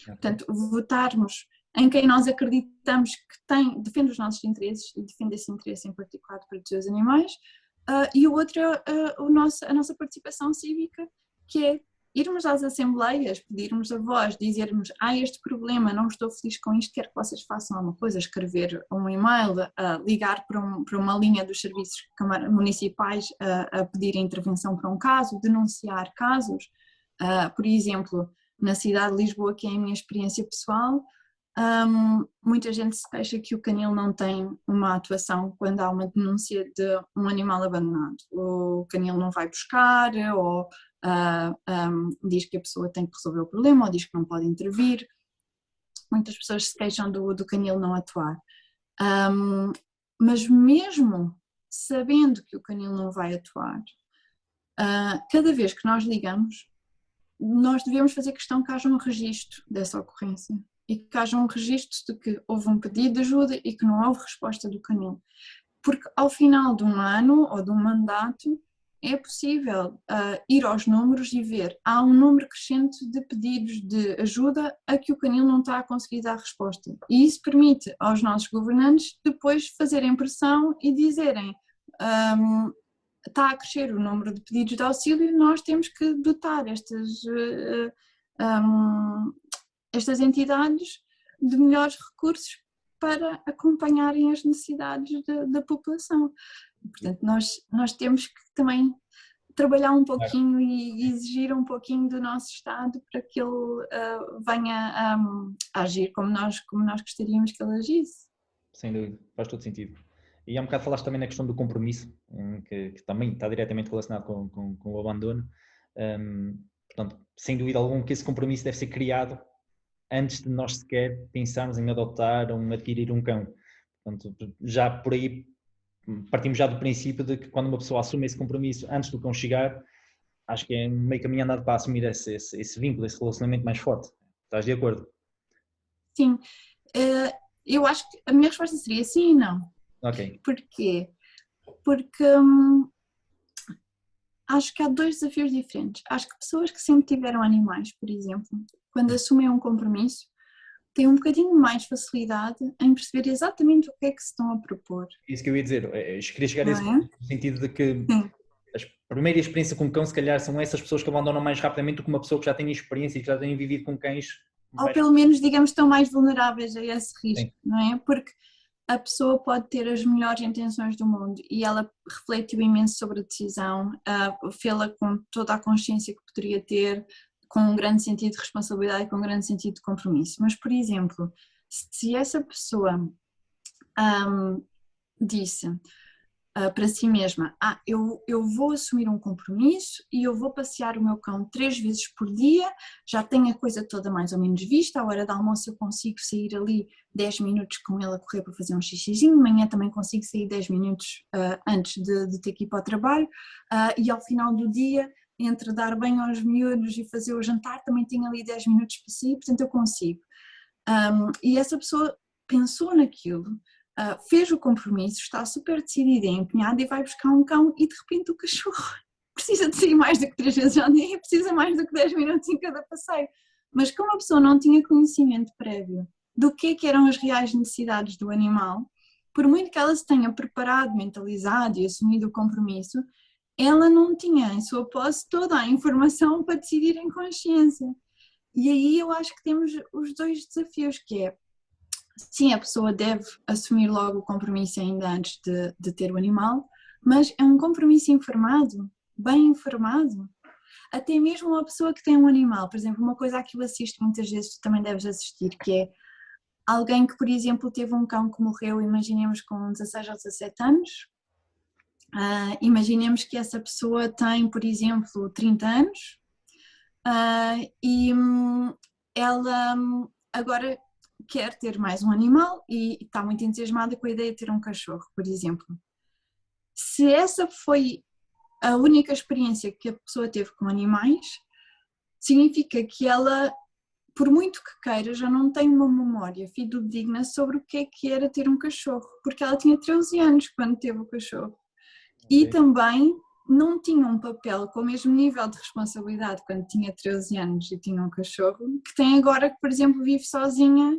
portanto, votarmos em quem nós acreditamos que defende os nossos interesses e defende esse interesse em particular de proteger os animais, e o outro é a nossa participação cívica, que é irmos às assembleias, pedirmos a voz, dizermos este problema, não estou feliz com isto, quero que vocês façam alguma coisa, escrever um e-mail, ligar para uma linha dos serviços municipais a pedir intervenção para um caso, denunciar casos. Por exemplo, na cidade de Lisboa, que é a minha experiência pessoal, Muita gente se queixa que o canil não tem uma atuação quando há uma denúncia de um animal abandonado. O canil não vai buscar, ou diz que a pessoa tem que resolver o problema, ou diz que não pode intervir. Muitas pessoas se queixam do canil não atuar. Mas mesmo sabendo que o canil não vai atuar, cada vez que nós ligamos, nós devemos fazer questão que haja um registro dessa ocorrência e que haja um registro de que houve um pedido de ajuda e que não houve resposta do canil. Porque ao final de um ano ou de um mandato é possível ir aos números e ver, há um número crescente de pedidos de ajuda a que o canil não está a conseguir dar resposta. E isso permite aos nossos governantes depois fazerem pressão e dizerem está a crescer o número de pedidos de auxílio e nós temos que dotar estas entidades de melhores recursos para acompanharem as necessidades da população. Portanto, nós temos que também trabalhar um pouquinho e exigir um pouquinho do nosso Estado para que ele venha a agir como nós gostaríamos que ele agisse. Sem dúvida, faz todo sentido. E há um bocado falaste também na questão do compromisso, que também está diretamente relacionado com o abandono. Portanto, sem dúvida alguma que esse compromisso deve ser criado antes de nós sequer pensarmos em adotar ou em adquirir um cão. Portanto, já por aí partimos já do princípio de que quando uma pessoa assume esse compromisso antes do cão chegar, acho que é meio caminho andado para assumir esse vínculo, esse relacionamento mais forte. Estás de acordo? Sim. Eu acho que a minha resposta seria sim e não. Ok. Porquê? Porque acho que há dois desafios diferentes. Acho que pessoas que sempre tiveram animais, por exemplo, quando assumem um compromisso, têm um bocadinho mais facilidade em perceber exatamente o que é que se estão a propor. Isso que eu ia dizer, eu queria chegar a esse ponto, no sentido de que a primeira experiência com cão, se calhar, são essas pessoas que abandonam mais rapidamente do que uma pessoa que já tem experiência e que já tem vivido com cães. Ou pelo menos, digamos, estão mais vulneráveis a esse risco, não é? Porque a pessoa pode ter as melhores intenções do mundo e ela refletiu imenso sobre a decisão, fê-la com toda a consciência que poderia ter, com um grande sentido de responsabilidade e com um grande sentido de compromisso. Mas, por exemplo, se essa pessoa disse para si mesma, eu vou assumir um compromisso e eu vou passear o meu cão 3 vezes por dia, já tenho a coisa toda mais ou menos vista, à hora do almoço eu consigo sair ali 10 minutos com ele a correr para fazer um xixizinho, de manhã também consigo sair 10 minutos antes de ter que ir para o trabalho, e ao final do dia, entre dar banho aos miúdos e fazer o jantar, também tenho ali 10 minutos para sair, portanto eu consigo. E essa pessoa pensou naquilo, fez o compromisso, está super decidida e empenhada e vai buscar um cão e de repente o cachorro precisa de sair mais do que 3 vezes ao dia, precisa mais do que 10 minutos em cada passeio. Mas como a pessoa não tinha conhecimento prévio do que eram as reais necessidades do animal, por muito que ela se tenha preparado, mentalizado e assumido o compromisso, ela não tinha em sua posse toda a informação para decidir em consciência. E aí eu acho que temos os dois desafios, que é, sim, a pessoa deve assumir logo o compromisso ainda antes de ter o animal, mas é um compromisso informado, bem informado. Até mesmo uma pessoa que tem um animal, por exemplo, uma coisa a que eu assisto muitas vezes, tu também deves assistir, que é alguém que, por exemplo, teve um cão que morreu, imaginemos com 16 ou 17 anos, imaginemos que essa pessoa tem, por exemplo, 30 anos, e ela agora quer ter mais um animal e está muito entusiasmada com a ideia de ter um cachorro, por exemplo. Se essa foi a única experiência que a pessoa teve com animais, significa que ela, por muito que queira, já não tem uma memória fidedigna sobre o que era ter um cachorro, porque ela tinha 13 anos quando teve o cachorro. E também não tinha um papel com o mesmo nível de responsabilidade quando tinha 13 anos e tinha um cachorro, que tem agora que, por exemplo, vive sozinha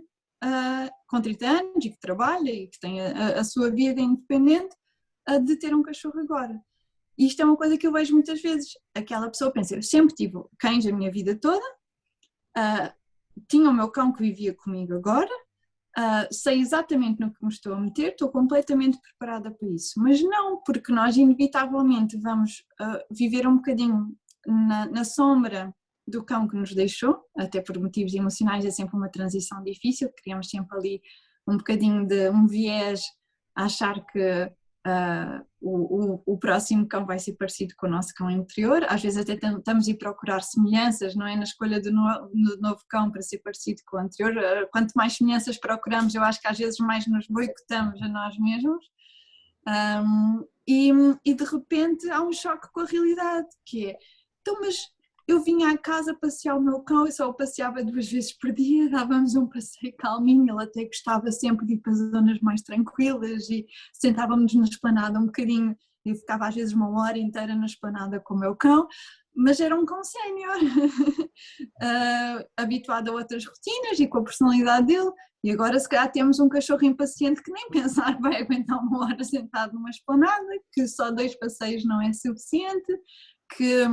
com 30 anos e que trabalha e que tem a sua vida independente, de ter um cachorro agora. E isto é uma coisa que eu vejo muitas vezes. Aquela pessoa pensa, eu sempre tive cães a minha vida toda, tinha o meu cão que vivia comigo agora, sei exatamente no que me estou a meter, estou completamente preparada para isso. Mas não, porque nós inevitavelmente vamos viver um bocadinho na sombra do cão que nos deixou, até por motivos emocionais é sempre uma transição difícil, criamos sempre ali um bocadinho de um viés a achar que o próximo cão vai ser parecido com o nosso cão interior, às vezes até tentamos ir procurar semelhanças, não é, na escolha do novo cão para ser parecido com o anterior, quanto mais semelhanças procuramos, eu acho que às vezes mais nos boicotamos a nós mesmos, e de repente há um choque com a realidade, que é, então mas eu vinha à casa passear o meu cão, eu só o passeava 2 vezes por dia, dávamos um passeio calminho, ele até gostava sempre de ir para zonas mais tranquilas e sentávamos na esplanada um bocadinho, eu ficava às vezes 1 hora inteira na esplanada com o meu cão, mas era um cão sénior, habituado a outras rotinas e com a personalidade dele, e agora se calhar temos um cachorro impaciente que nem pensar vai aguentar 1 hora sentado numa esplanada, que só 2 passeios não é suficiente, que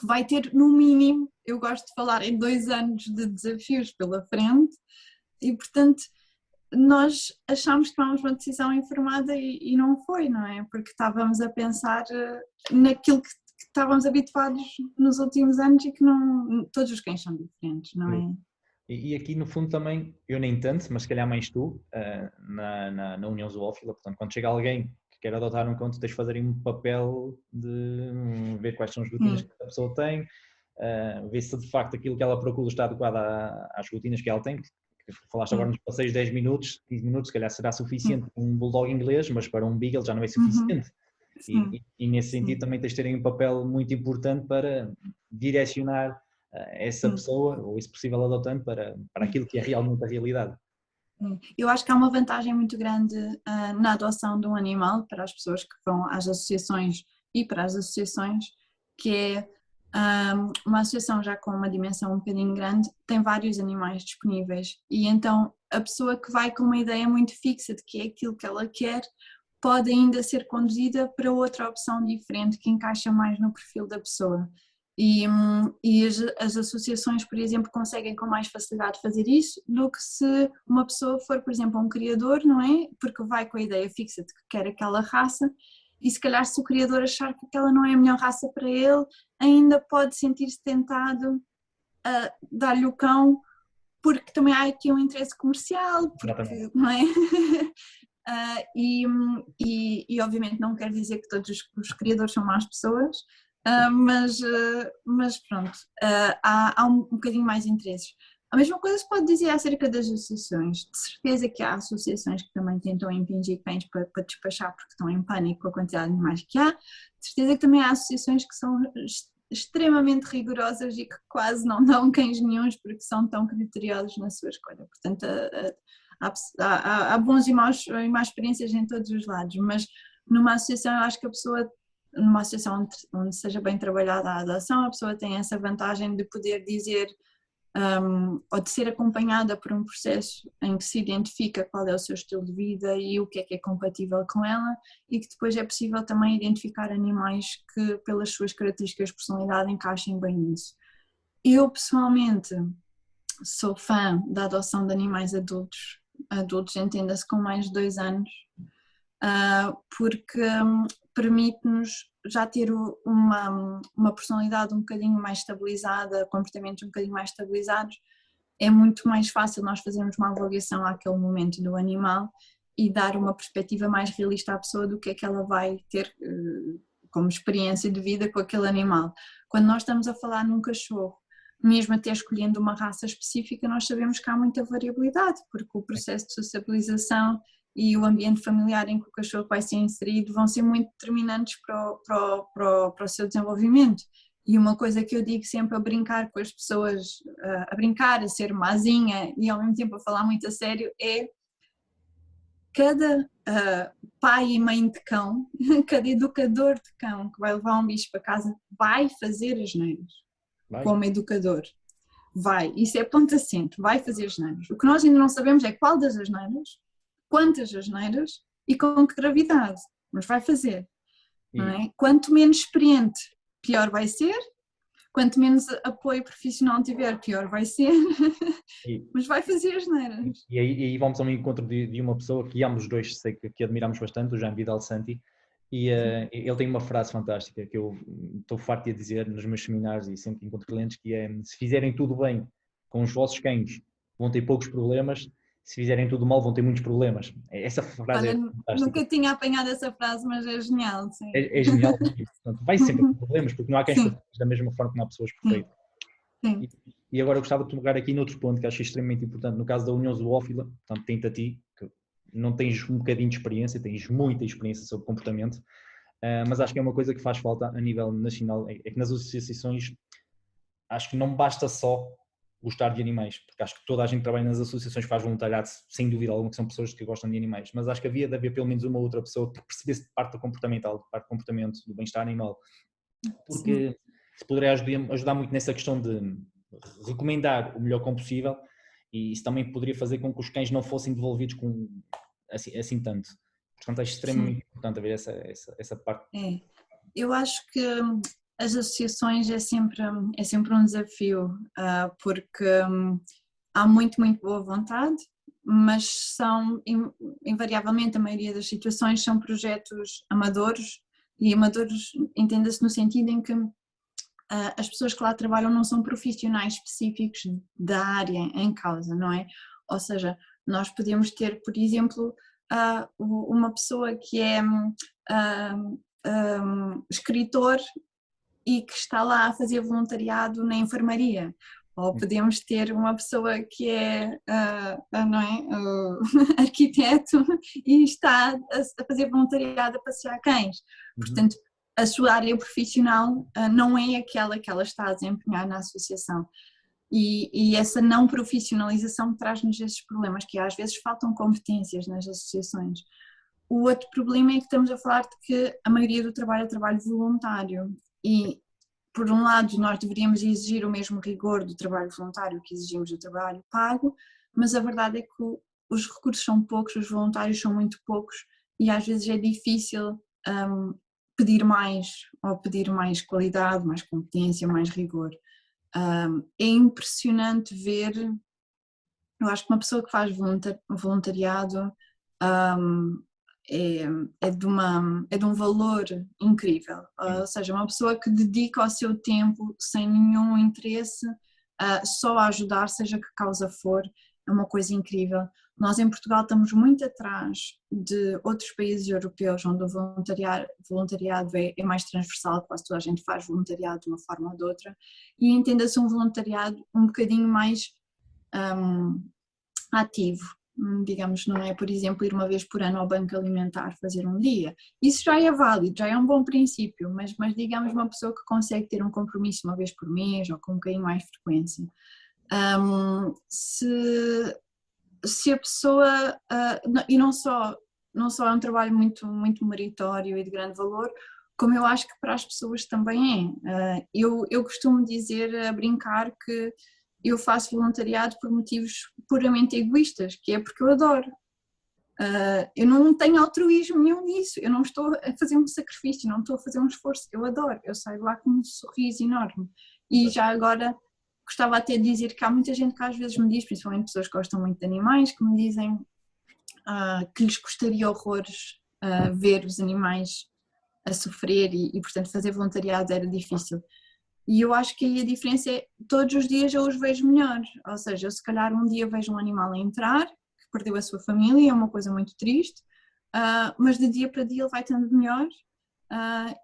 vai ter no mínimo, eu gosto de falar em 2 anos de desafios pela frente e portanto nós achámos que tomávamos uma decisão informada e não foi, não é? Porque estávamos a pensar naquilo que estávamos habituados nos últimos anos e que não, todos os cães são diferentes, não é? E aqui no fundo também, eu nem tanto, mas se calhar mais tu, na União Zoófila, portanto quando chega alguém quer adotar um cão, tu tens de fazer um papel de ver quais são as rotinas que a pessoa tem, ver se de facto aquilo que ela procura está adequado às rotinas que ela tem. Falaste agora nos passeios 10 minutos, 15 minutos, se calhar será suficiente para um bulldog inglês, mas para um beagle já não é suficiente. E nesse sentido também tens de ter um papel muito importante para direcionar essa pessoa ou esse possível adotante para aquilo que é realmente a realidade. Eu acho que há uma vantagem muito grande na adoção de um animal para as pessoas que vão às associações e para as associações, que é uma associação já com uma dimensão um bocadinho grande, tem vários animais disponíveis e então a pessoa que vai com uma ideia muito fixa de que é aquilo que ela quer pode ainda ser conduzida para outra opção diferente que encaixa mais no perfil da pessoa. E as associações, por exemplo, conseguem com mais facilidade fazer isso do que se uma pessoa for, por exemplo, um criador, não é? Porque vai com a ideia fixa de que quer aquela raça e se calhar se o criador achar que aquela não é a melhor raça para ele, ainda pode sentir-se tentado a dar-lhe o cão porque também há aqui um interesse comercial, porque, não é? E obviamente não quer dizer que todos os criadores são más pessoas, mas pronto, há um bocadinho mais interesses. A mesma coisa se pode dizer acerca das associações. De certeza que há associações que também tentam impingir cães para despachar porque estão em pânico com a quantidade de animais que há. De certeza que também há associações que são extremamente rigorosas e que quase não dão cães nenhuns porque são tão criteriosos na sua escolha. Portanto, há bons e más experiências em todos os lados, mas numa associação eu acho que a pessoa, numa associação onde seja bem trabalhada a adoção, a pessoa tem essa vantagem de poder dizer ou de ser acompanhada por um processo em que se identifica qual é o seu estilo de vida e o que é compatível com ela e que depois é possível também identificar animais que pelas suas características de personalidade encaixem bem nisso. Eu pessoalmente sou fã da adoção de animais adultos entenda-se com mais de 2 anos, porque permite-nos já ter uma personalidade um bocadinho mais estabilizada, comportamentos um bocadinho mais estabilizados. É muito mais fácil nós fazermos uma avaliação àquele momento do animal e dar uma perspectiva mais realista à pessoa do que é que ela vai ter como experiência de vida com aquele animal. Quando nós estamos a falar num cachorro, mesmo até escolhendo uma raça específica, nós sabemos que há muita variabilidade, porque o processo de sociabilização e o ambiente familiar em que o cachorro vai ser inserido vão ser muito determinantes para o seu desenvolvimento. E uma coisa que eu digo sempre a brincar com as pessoas, a brincar, a ser mazinha e ao mesmo tempo a falar muito a sério, é cada pai e mãe de cão, cada educador de cão que vai levar um bicho para casa vai fazer asneiras. Como educador, isso é ponto assente, vai fazer asneiras. O que nós ainda não sabemos é qual das asneiras, quantas asneiras e com que gravidade, mas vai fazer, não é? Quanto menos experiente, pior vai ser, quanto menos apoio profissional tiver, pior vai ser, mas vai fazer asneiras. E aí vamos ao encontro de uma pessoa que ambos dois sei que admiramos bastante, o Jean Vidal Santi, E ele tem uma frase fantástica que eu estou farto de a dizer nos meus seminários e sempre que encontro clientes, que é: se fizerem tudo bem com os vossos cães, vão ter poucos problemas; se fizerem tudo mal, vão ter muitos problemas. Essa frase Olha, é fantástica. nunca tinha apanhado essa frase, mas é genial, sim. É genial. Portanto, vai sempre ter problemas, porque não há cães Sim, perfeitos da mesma forma que não há pessoas sim, perfeitas. sim. E agora eu gostava de tocar aqui noutro ponto que acho extremamente importante, no caso da união zoófila. Portanto, tenta a ti, que não tens um bocadinho de experiência, tens muita experiência sobre comportamento, mas acho que é uma coisa que faz falta a nível nacional, é que nas associações acho que não basta só gostar de animais, porque acho que toda a gente que trabalha nas associações faz voluntariado, sem dúvida alguma, que são pessoas que gostam de animais, mas acho que havia de haver pelo menos uma outra pessoa que percebesse parte do comportamental, parte do comportamento, do bem-estar animal, Sim. porque se poderia ajudar muito nessa questão de recomendar o melhor cão possível, e isso também poderia fazer com que os cães não fossem devolvidos com, assim tanto. Portanto, é Sim, extremamente importante haver essa parte. é. Eu acho que as associações é sempre um desafio, porque há muito, muito boa vontade, mas são, invariavelmente, a maioria das situações são projetos amadores, e amadores entenda-se no sentido em que as pessoas que lá trabalham não são profissionais específicos da área em causa, não é? Ou seja, nós podemos ter, por exemplo, uma pessoa que é escritor e que está lá a fazer voluntariado na enfermaria. Ou podemos ter uma pessoa que é, não é, arquiteto e está a fazer voluntariado a passear cães. Uhum. Portanto, a sua área profissional não é aquela que ela está a desempenhar na associação. E essa não profissionalização traz-nos esses problemas, que às vezes faltam competências nas associações. O outro problema é que estamos a falar de que a maioria do trabalho é trabalho voluntário e, por um lado, nós deveríamos exigir o mesmo rigor do trabalho voluntário que exigimos do trabalho pago, mas a verdade é que os recursos são poucos, os voluntários são muito poucos e às vezes é difícil pedir mais ou pedir mais qualidade, mais competência, mais rigor. É impressionante ver, eu acho que uma pessoa que faz voluntariado é, é de um valor incrível, ou seja, uma pessoa que dedica o seu tempo sem nenhum interesse, só a ajudar, seja que causa for, é uma coisa incrível. Nós em Portugal estamos muito atrás de outros países europeus onde o voluntariado é mais transversal, quase toda a gente faz voluntariado de uma forma ou de outra, e entenda-se um voluntariado um bocadinho mais ativo, digamos, não é, por exemplo, ir uma vez por ano ao banco alimentar fazer um dia. Isso já é válido, já é um bom princípio, mas digamos uma pessoa que consegue ter um compromisso uma vez por mês ou com um bocadinho mais frequência. Se a pessoa, e não só é um trabalho muito, muito meritório e de grande valor, como eu acho que para as pessoas também é. Eu costumo dizer, a brincar, que eu faço voluntariado por motivos puramente egoístas, que é porque eu adoro. Eu não tenho altruísmo nenhum nisso, eu não estou a fazer um sacrifício, não estou a fazer um esforço, eu adoro, eu saio lá com um sorriso enorme. E já agora gostava até de dizer que há muita gente que às vezes me diz, principalmente pessoas que gostam muito de animais, que me dizem que lhes custaria horrores ver os animais a sofrer e portanto fazer voluntariado era difícil. E eu acho que aí a diferença é, todos os dias eu os vejo melhor, ou seja, eu se calhar um dia vejo um animal a entrar, que perdeu a sua família, é uma coisa muito triste, mas de dia para dia ele vai estando melhor,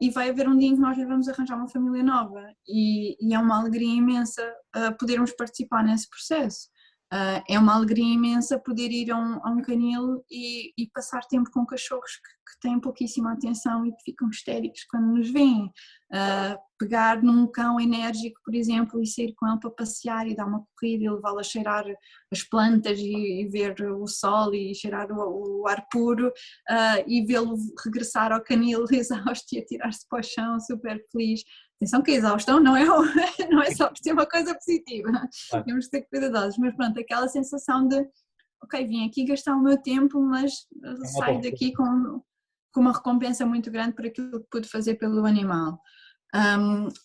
e vai haver um dia em que nós lhe vamos arranjar uma família nova, e é uma alegria imensa podermos participar nesse processo. É uma alegria imensa poder ir a um canil e passar tempo com cachorros que têm pouquíssima atenção e que ficam histéricos quando nos veem. Pegar num cão enérgico, por exemplo, e sair com ele para passear e dar uma corrida e levá-lo a cheirar as plantas e ver o sol e cheirar o ar puro, e vê-lo regressar ao canil exausto e atirar-se para o chão super feliz. Atenção que a exaustão não é só por ser uma coisa positiva, Claro. temos que ter cuidadosos, mas pronto, aquela sensação de ok, vim aqui gastar o meu tempo, mas saio daqui com uma recompensa muito grande por aquilo que pude fazer pelo animal.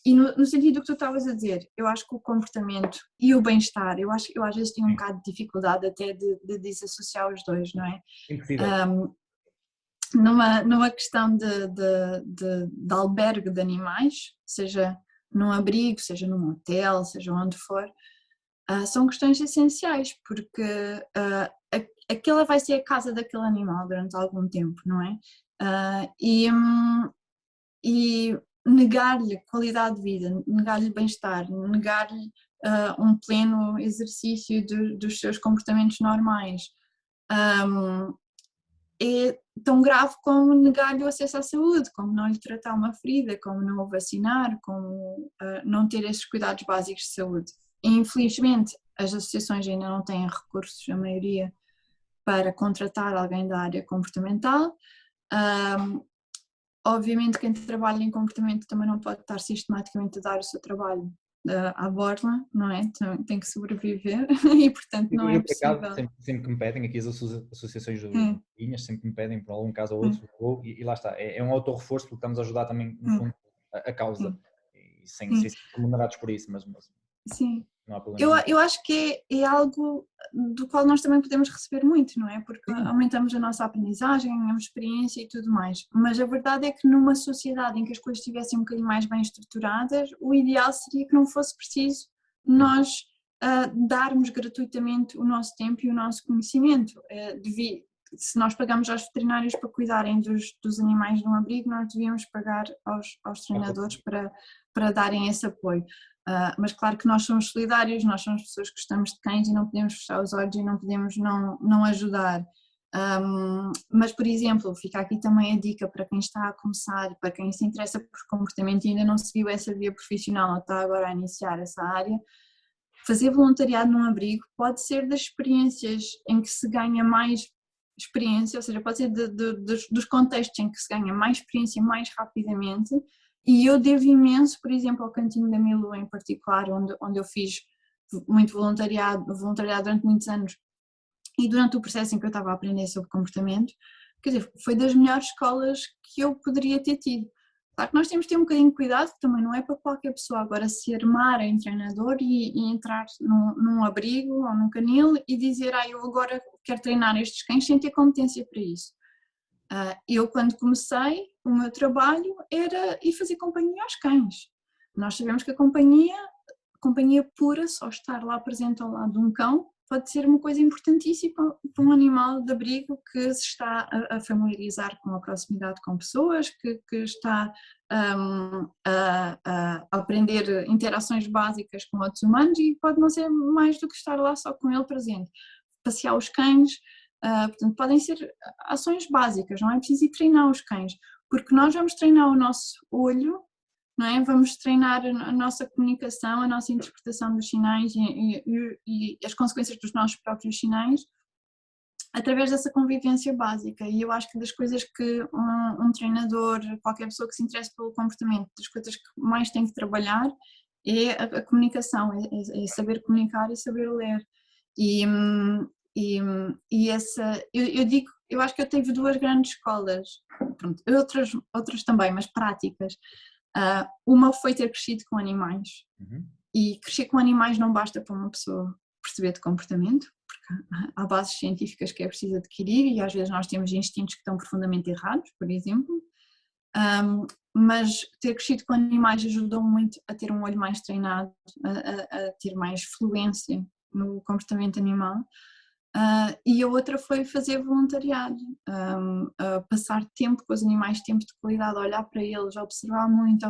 E no sentido que tu estavas a dizer, eu acho que o comportamento e o bem-estar, eu às vezes tenho um bocado de dificuldade até de desassociar os dois, não é? Impossível. numa questão de albergue de animais, seja num abrigo, seja num hotel, seja onde for, são questões essenciais, porque aquela vai ser a casa daquele animal durante algum tempo, não é? E negar-lhe qualidade de vida, negar-lhe bem-estar, negar-lhe um pleno exercício dos seus comportamentos normais, é tão grave como negar-lhe o acesso à saúde, como não lhe tratar uma ferida, como não o vacinar, como não ter esses cuidados básicos de saúde. E, infelizmente, as associações ainda não têm recursos, a maioria, para contratar alguém da área comportamental. Obviamente quem trabalha em comportamento também não pode estar sistematicamente a dar o seu trabalho à borla, não é? Tem que sobreviver e portanto não é Eu, por acaso, possível. sempre que me pedem, aqui as associações de linhas sempre me pedem por algum caso ou outro, e lá está, é um autorreforço porque estamos a ajudar também, no fundo, a causa, e sem ser remunerados por isso, mas Sim. não há problema. Eu acho que é algo do qual nós também podemos receber muito, não é? Porque aumentamos a nossa aprendizagem, ganhamos experiência e tudo mais. Mas a verdade é que numa sociedade em que as coisas estivessem um bocadinho mais bem estruturadas, o ideal seria que não fosse preciso nós darmos gratuitamente o nosso tempo e o nosso conhecimento. Se nós pagamos aos veterinários para cuidarem dos animais de um abrigo, nós devíamos pagar aos treinadores para darem esse apoio. Mas claro que nós somos solidários, nós somos pessoas que gostamos de cães e não podemos fechar os olhos e não podemos não ajudar. Mas, por exemplo, fica aqui também a dica para quem está a começar, para quem se interessa por comportamento e ainda não seguiu essa via profissional ou está agora a iniciar essa área, fazer voluntariado num abrigo pode ser das experiências em que se ganha mais experiência, ou seja, pode ser dos contextos em que se ganha mais experiência mais rapidamente. E eu devo imenso, por exemplo, ao Cantinho da Milu em particular, onde eu fiz muito voluntariado durante muitos anos, e durante o processo em que eu estava a aprender sobre comportamento, quer dizer, foi das melhores escolas que eu poderia ter tido. Claro que nós temos de ter um bocadinho de cuidado, que também não é para qualquer pessoa agora se armar em treinador e entrar num abrigo ou num canil e dizer, eu agora quero treinar estes cães sem ter competência para isso. Eu, quando comecei, o meu trabalho era ir fazer companhia aos cães. Nós sabemos que a companhia pura, só estar lá presente ao lado de um cão, pode ser uma coisa importantíssima para um animal de abrigo que se está a familiarizar com a proximidade com pessoas, que está a aprender interações básicas com outros humanos e pode não ser mais do que estar lá só com ele presente. Passear os cães, portanto, podem ser ações básicas, não é preciso ir treinar os cães, porque nós vamos treinar o nosso olho, não é? Vamos treinar a nossa comunicação, a nossa interpretação dos sinais e as consequências dos nossos próprios sinais através dessa convivência básica. E eu acho que das coisas que um treinador, qualquer pessoa que se interesse pelo comportamento, das coisas que mais tem que trabalhar é a comunicação, é saber comunicar e saber ler. E essa, eu acho que eu tive duas grandes escolas, pronto, outras também, mas práticas. Uma foi ter crescido com animais, e crescer com animais não basta para uma pessoa perceber de comportamento, porque há bases científicas que é preciso adquirir e às vezes nós temos instintos que estão profundamente errados, por exemplo, mas ter crescido com animais ajudou muito a ter um olho mais treinado, a ter mais fluência no comportamento animal. E a outra foi fazer voluntariado, passar tempo com os animais, tempo de qualidade, olhar para eles, observar muito.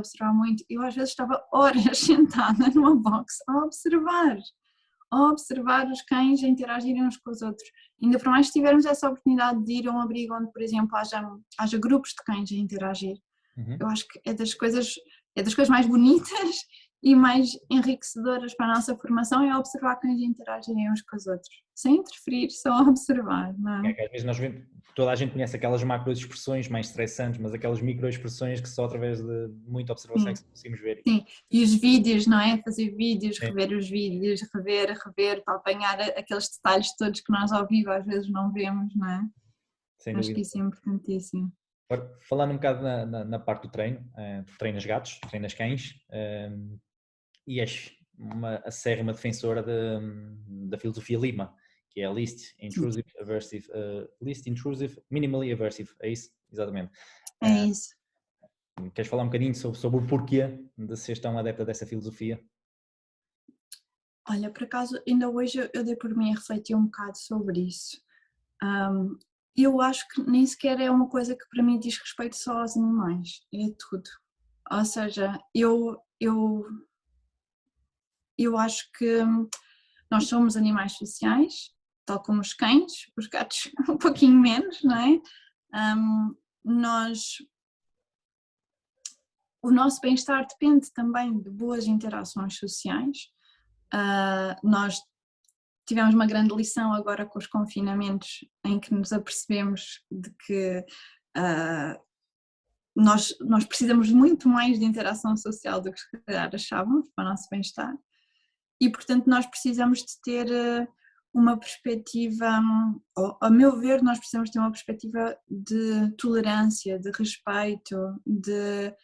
Eu às vezes estava horas sentada numa box a observar os cães a interagirem uns com os outros. Ainda por mais se tivermos essa oportunidade de ir a um abrigo onde, por exemplo, haja grupos de cães a interagir. Eu acho que é das coisas mais bonitas e mais enriquecedoras para a nossa formação é observar cães interagirem uns com os outros, sem interferir, só observar, não é? Às vezes nós vemos, toda a gente conhece aquelas macroexpressões mais estressantes, mas aquelas microexpressões que só através de muita observação é que conseguimos ver. Sim, e os vídeos, não é? Fazer vídeos, rever os vídeos, rever, para apanhar aqueles detalhes todos que nós ao vivo às vezes não vemos, não é? Sem Acho dúvida. que isso é importantíssimo. Agora, falando um bocado na parte do treino, tu treinas gatos, treinas cães, e és uma acérrima defensora da filosofia Lima, que é a Least Intrusive, Minimally Aversive, é isso? exatamente. É isso. Queres falar um bocadinho sobre o porquê de seres tão adepta dessa filosofia? Olha, por acaso, ainda hoje eu dei por mim a refletir um bocado sobre isso. Ahm, eu acho que nem sequer é uma coisa que para mim diz respeito só aos animais, é tudo. Ou seja, eu acho que nós somos animais sociais, tal como os cães, os gatos um pouquinho menos, não é? Nós, o nosso bem-estar depende também de boas interações sociais. Nós tivemos uma grande lição agora com os confinamentos, em que nos apercebemos de que nós precisamos muito mais de interação social do que se calhar achávamos para o nosso bem-estar, e portanto nós precisamos de ter uma perspectiva, ou, a meu ver, nós precisamos ter uma perspectiva de tolerância, de respeito, de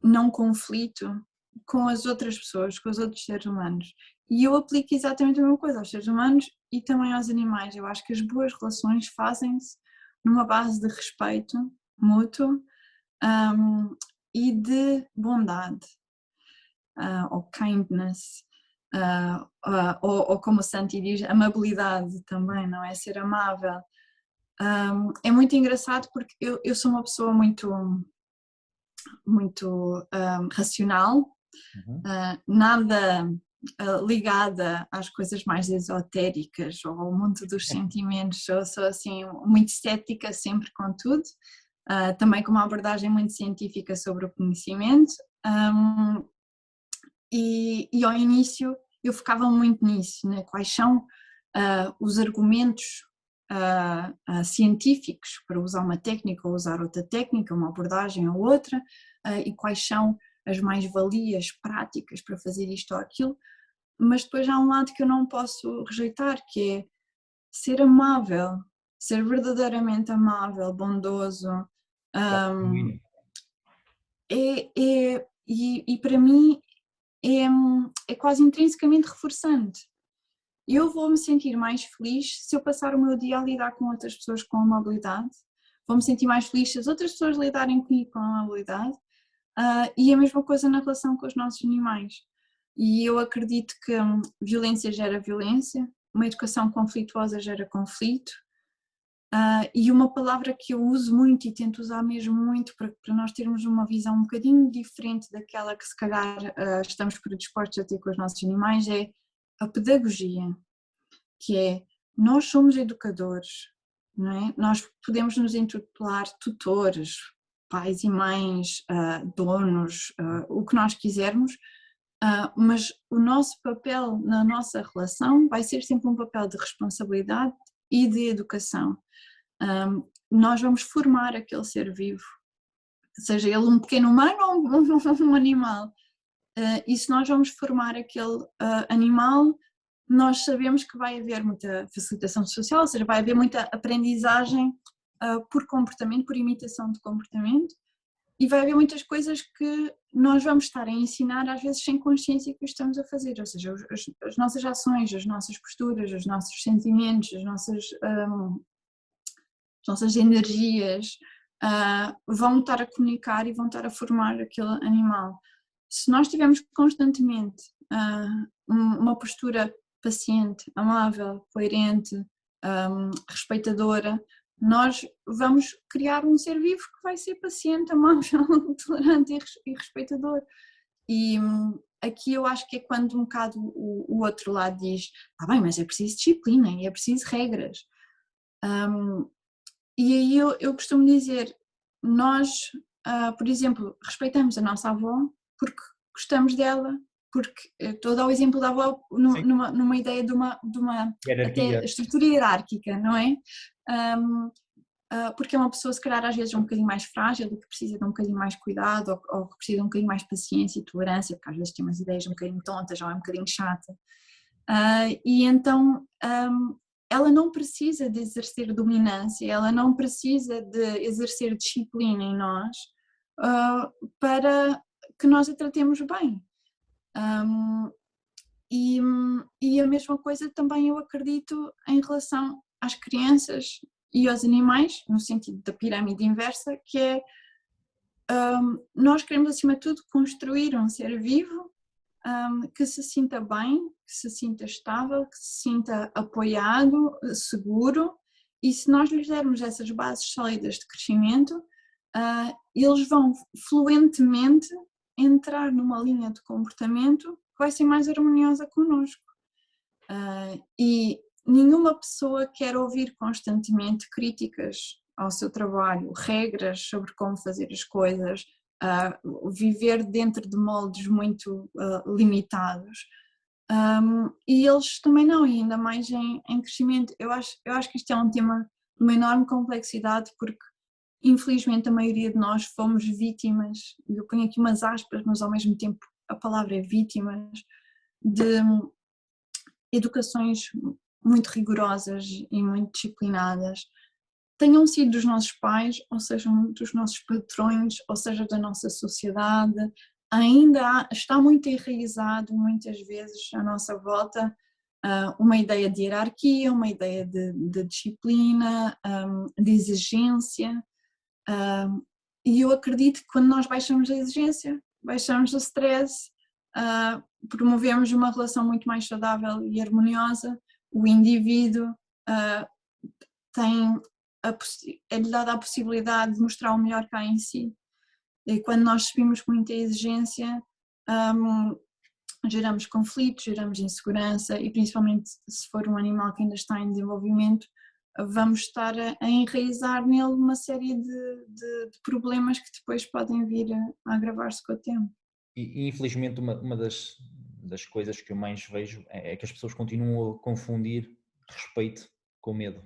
não conflito com as outras pessoas, com os outros seres humanos. E eu aplico exatamente a mesma coisa aos seres humanos e também aos animais. Eu acho que as boas relações fazem-se numa base de respeito mútuo e de bondade, ou kindness, ou como o Santi diz, amabilidade também, não é? Ser amável. É muito engraçado porque eu sou uma pessoa muito racional, nada ligada às coisas mais esotéricas ou ao mundo dos sentimentos. Eu sou assim muito cética sempre com tudo, também com uma abordagem muito científica sobre o conhecimento, e ao início eu focava muito nisso, né? Quais são os argumentos científicos para usar uma técnica ou usar outra técnica, uma abordagem ou outra, e quais são as mais-valias práticas para fazer isto ou aquilo, mas depois há um lado que eu não posso rejeitar, que é ser amável, ser verdadeiramente amável, bondoso, e para mim é quase intrinsecamente reforçante. Eu vou me sentir mais feliz se eu passar o meu dia a lidar com outras pessoas com amabilidade, vou me sentir mais feliz se as outras pessoas lidarem comigo com amabilidade, e a mesma coisa na relação com os nossos animais. E eu acredito que violência gera violência, uma educação conflituosa gera conflito, e uma palavra que eu uso muito e tento usar mesmo muito para nós termos uma visão um bocadinho diferente daquela que se calhar estamos predispostos a ter com os nossos animais é a pedagogia, que é nós somos educadores, não é? Nós podemos nos intitular tutores, pais e mães, donos, o que nós quisermos, mas o nosso papel na nossa relação vai ser sempre um papel de responsabilidade e de educação. Nós vamos formar aquele ser vivo, seja ele um pequeno humano ou um animal, e se nós vamos formar aquele animal, nós sabemos que vai haver muita facilitação social, ou seja, vai haver muita aprendizagem por comportamento, por imitação de comportamento, e vai haver muitas coisas que nós vamos estar a ensinar às vezes sem consciência que o estamos a fazer, ou seja, as nossas ações, as nossas posturas, os nossos sentimentos, as nossas energias vão estar a comunicar e vão estar a formar aquele animal. Se nós tivermos constantemente uma postura paciente, amável, coerente, respeitadora, nós vamos criar um ser vivo que vai ser paciente, amável, tolerante e respeitador. E aqui eu acho que é quando um bocado o outro lado diz, bem, mas é preciso disciplina e é preciso regras. E aí eu costumo dizer, nós, por exemplo, respeitamos a nossa avó porque gostamos dela, porque estou a dar o exemplo da avó numa ideia de uma até estrutura hierárquica, não é? Porque é uma pessoa se calhar às vezes um bocadinho mais frágil e que precisa de um bocadinho mais cuidado ou que precisa de um bocadinho mais paciência e tolerância, porque às vezes tem umas ideias um bocadinho tontas ou é um bocadinho chata. E então ela não precisa de exercer dominância, ela não precisa de exercer disciplina em nós para que nós a tratemos bem. E a mesma coisa também eu acredito em relação às crianças e aos animais, no sentido da pirâmide inversa, que é nós queremos acima de tudo construir um ser vivo que se sinta bem, que se sinta estável, que se sinta apoiado, seguro, e se nós lhes dermos essas bases sólidas de crescimento, eles vão fluentemente entrar numa linha de comportamento que vai ser mais harmoniosa connosco. E nenhuma pessoa quer ouvir constantemente críticas ao seu trabalho, regras sobre como fazer as coisas, viver dentro de moldes muito limitados. E eles também não, e ainda mais em crescimento. Eu acho que isto é um tema de uma enorme complexidade, porque infelizmente a maioria de nós fomos vítimas, e eu ponho aqui umas aspas, mas ao mesmo tempo a palavra é vítimas, de educações muito rigorosas e muito disciplinadas, tenham sido dos nossos pais, ou sejam dos nossos patrões, ou seja da nossa sociedade. Ainda está muito enraizado muitas vezes à nossa volta uma ideia de hierarquia, uma ideia de disciplina, de exigência, e eu acredito que quando nós baixamos a exigência, baixamos o stress, promovemos uma relação muito mais saudável e harmoniosa, o indivíduo é-lhe dada a possibilidade de mostrar o melhor cá em si. E quando nós subimos com muita exigência, geramos conflitos, geramos insegurança, e principalmente se for um animal que ainda está em desenvolvimento, vamos estar a enraizar nele uma série de problemas que depois podem vir a agravar-se com o tempo. E infelizmente uma das coisas que eu mais vejo é que as pessoas continuam a confundir respeito com medo.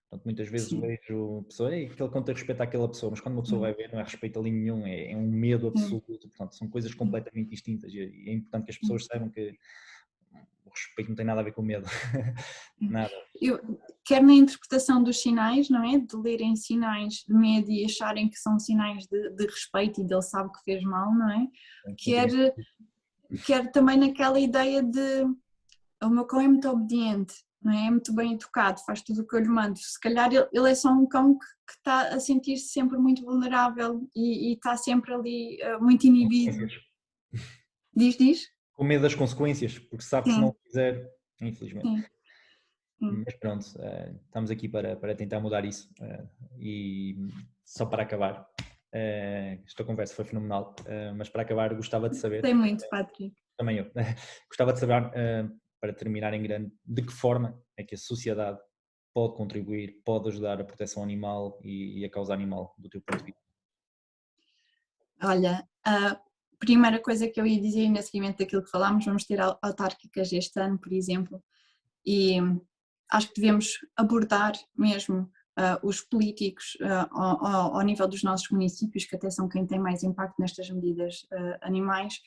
Portanto, muitas vezes vejo pessoas, aquele que não tem respeito àquela pessoa, mas quando uma pessoa vai ver, não é respeito ali nenhum, é um medo absoluto. Portanto, são coisas completamente distintas, e é importante que as pessoas saibam que o respeito não tem nada a ver com medo. Nada. Quer na interpretação dos sinais, não é? De lerem sinais de medo e acharem que são sinais de respeito e dele sabe que fez mal, não é? Quer também naquela ideia de o meu cão é muito obediente, não é? É muito bem educado, faz tudo o que eu lhe mando. Se calhar ele é só um cão que está a sentir-se sempre muito vulnerável e está sempre ali muito inibido. Diz? Com medo das consequências, porque sabe que se não o fizer, infelizmente. Sim. Mas pronto, estamos aqui para tentar mudar isso. E só para acabar, esta conversa foi fenomenal, mas para acabar gostava de saber... Tem muito, Patrick. Também eu. Gostava de saber, para terminar em grande, de que forma é que a sociedade pode contribuir, pode ajudar a proteção animal e a causa animal, do teu ponto de vista? Olha, a primeira coisa que eu ia dizer, no seguimento daquilo que falámos, vamos ter autárquicas este ano, por exemplo, e acho que devemos abordar mesmo os políticos ao nível dos nossos municípios, que até são quem tem mais impacto nestas medidas animais,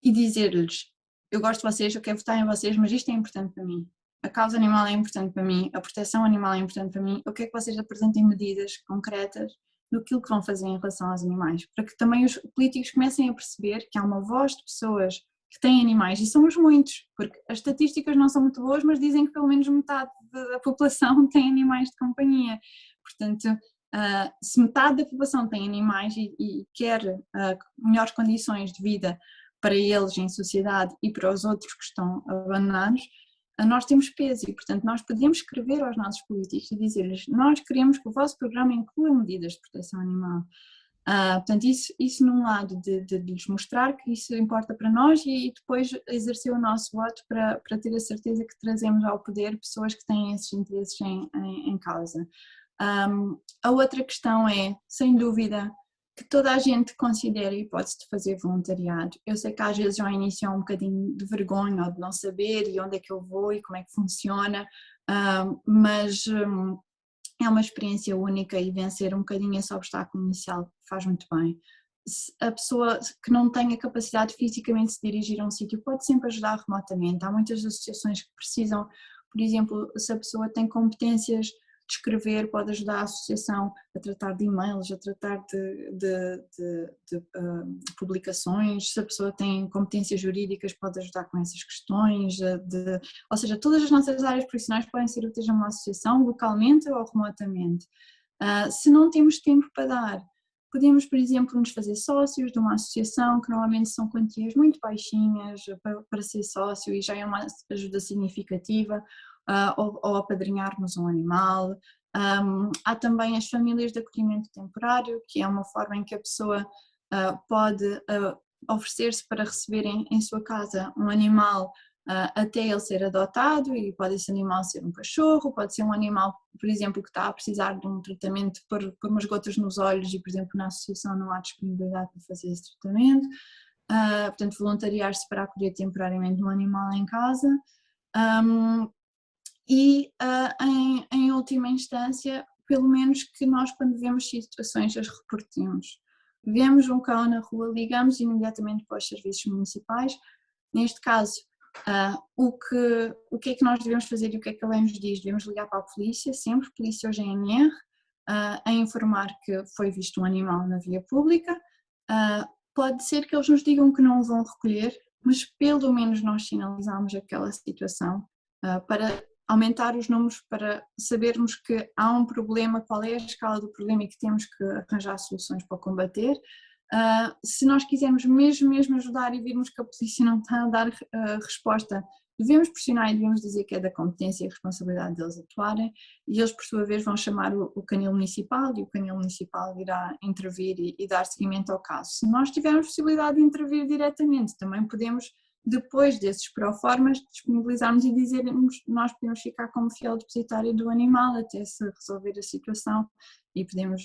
e dizer-lhes: eu gosto de vocês, eu quero votar em vocês, mas isto é importante para mim, a causa animal é importante para mim, a proteção animal é importante para mim, eu quero que vocês apresentem medidas concretas do que vão fazer em relação aos animais, para que também os políticos comecem a perceber que há uma voz de pessoas que têm animais, e somos muitos, porque as estatísticas não são muito boas, mas dizem que pelo menos metade da população tem animais de companhia. Portanto, se metade da população tem animais e quer melhores condições de vida para eles em sociedade e para os outros que estão abandonados, nós temos peso, e portanto nós podemos escrever aos nossos políticos e dizer-lhes: nós queremos que o vosso programa inclua medidas de proteção animal. Portanto, isso num lado de lhes mostrar que isso importa para nós, e depois exercer o nosso voto para ter a certeza que trazemos ao poder pessoas que têm esses interesses em causa. A outra questão é, sem dúvida, que toda a gente considere a hipótese de fazer voluntariado. Eu sei que às vezes ao início há um bocadinho de vergonha ou de não saber e onde é que eu vou e como é que funciona, mas é uma experiência única, e vencer um bocadinho esse obstáculo inicial faz muito bem. A pessoa que não tem a capacidade fisicamente de se dirigir a um sítio pode sempre ajudar remotamente. Há muitas associações que precisam, por exemplo, se a pessoa tem competências de escrever, pode ajudar a associação a tratar de e-mails, a tratar de publicações. Se a pessoa tem competências jurídicas, pode ajudar com essas questões. Ou seja, todas as nossas áreas profissionais podem ser úteis a uma associação, localmente ou remotamente. Se não temos tempo para dar, podemos, por exemplo, nos fazer sócios de uma associação, que normalmente são quantias muito baixinhas para ser sócio e já é uma ajuda significativa, ou apadrinharmos um animal. Há também as famílias de acolhimento temporário, que é uma forma em que a pessoa pode oferecer-se para receber em sua casa um animal até ele ser adotado, e pode esse animal ser um cachorro, pode ser um animal, por exemplo, que está a precisar de um tratamento por umas gotas nos olhos e, por exemplo, na associação não há disponibilidade para fazer esse tratamento. Portanto, voluntariar-se para acolher temporariamente um animal em casa. Em última instância, pelo menos que nós, quando vemos situações, as reportemos. Vemos um cão na rua, ligamos imediatamente para os serviços municipais. Neste caso, o que é que nós devemos fazer e o que é que a lei nos diz? Devemos ligar para a polícia, sempre, polícia ou GNR, a informar que foi visto um animal na via pública. Pode ser que eles nos digam que não o vão recolher, mas pelo menos nós sinalizamos aquela situação para aumentar os números, para sabermos que há um problema, qual é a escala do problema e que temos que arranjar soluções para combater. Se nós quisermos mesmo ajudar e virmos que a polícia não está a dar resposta, devemos pressionar e devemos dizer que é da competência e responsabilidade deles atuarem, e eles por sua vez vão chamar o canil municipal e o canil municipal irá intervir e dar seguimento ao caso. Se nós tivermos possibilidade de intervir diretamente, também podemos, depois desses proformas, disponibilizarmos e dizermos nós podemos ficar como fiel depositário do animal até se resolver a situação e podemos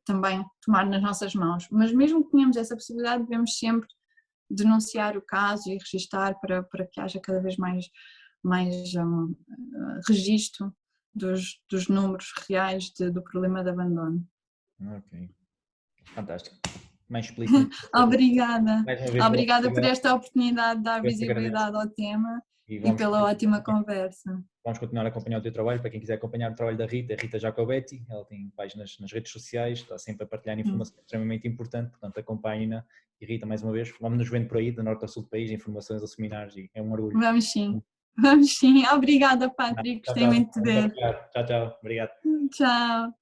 também tomar nas nossas mãos. Mas mesmo que tenhamos essa possibilidade, devemos sempre denunciar o caso e registar para que haja cada vez mais registro dos números reais do problema de abandono. Ok, fantástico. Mais explícito. Obrigada. Obrigada por obrigado. esta oportunidade de dar visibilidade ao tema e pela ótima conversa. Vamos continuar a acompanhar o teu trabalho. Para quem quiser acompanhar o trabalho da Rita, Rita Jacobetti, ela tem páginas nas redes sociais, está sempre a partilhar informação extremamente importante, portanto acompanhe-na. E Rita, mais uma vez, vamos nos vendo por aí, do norte ao sul do país, informações ou seminários, e é um orgulho. Vamos sim. Obrigada, Patrick, gostei muito de ver. Tchau, obrigado. Tchau.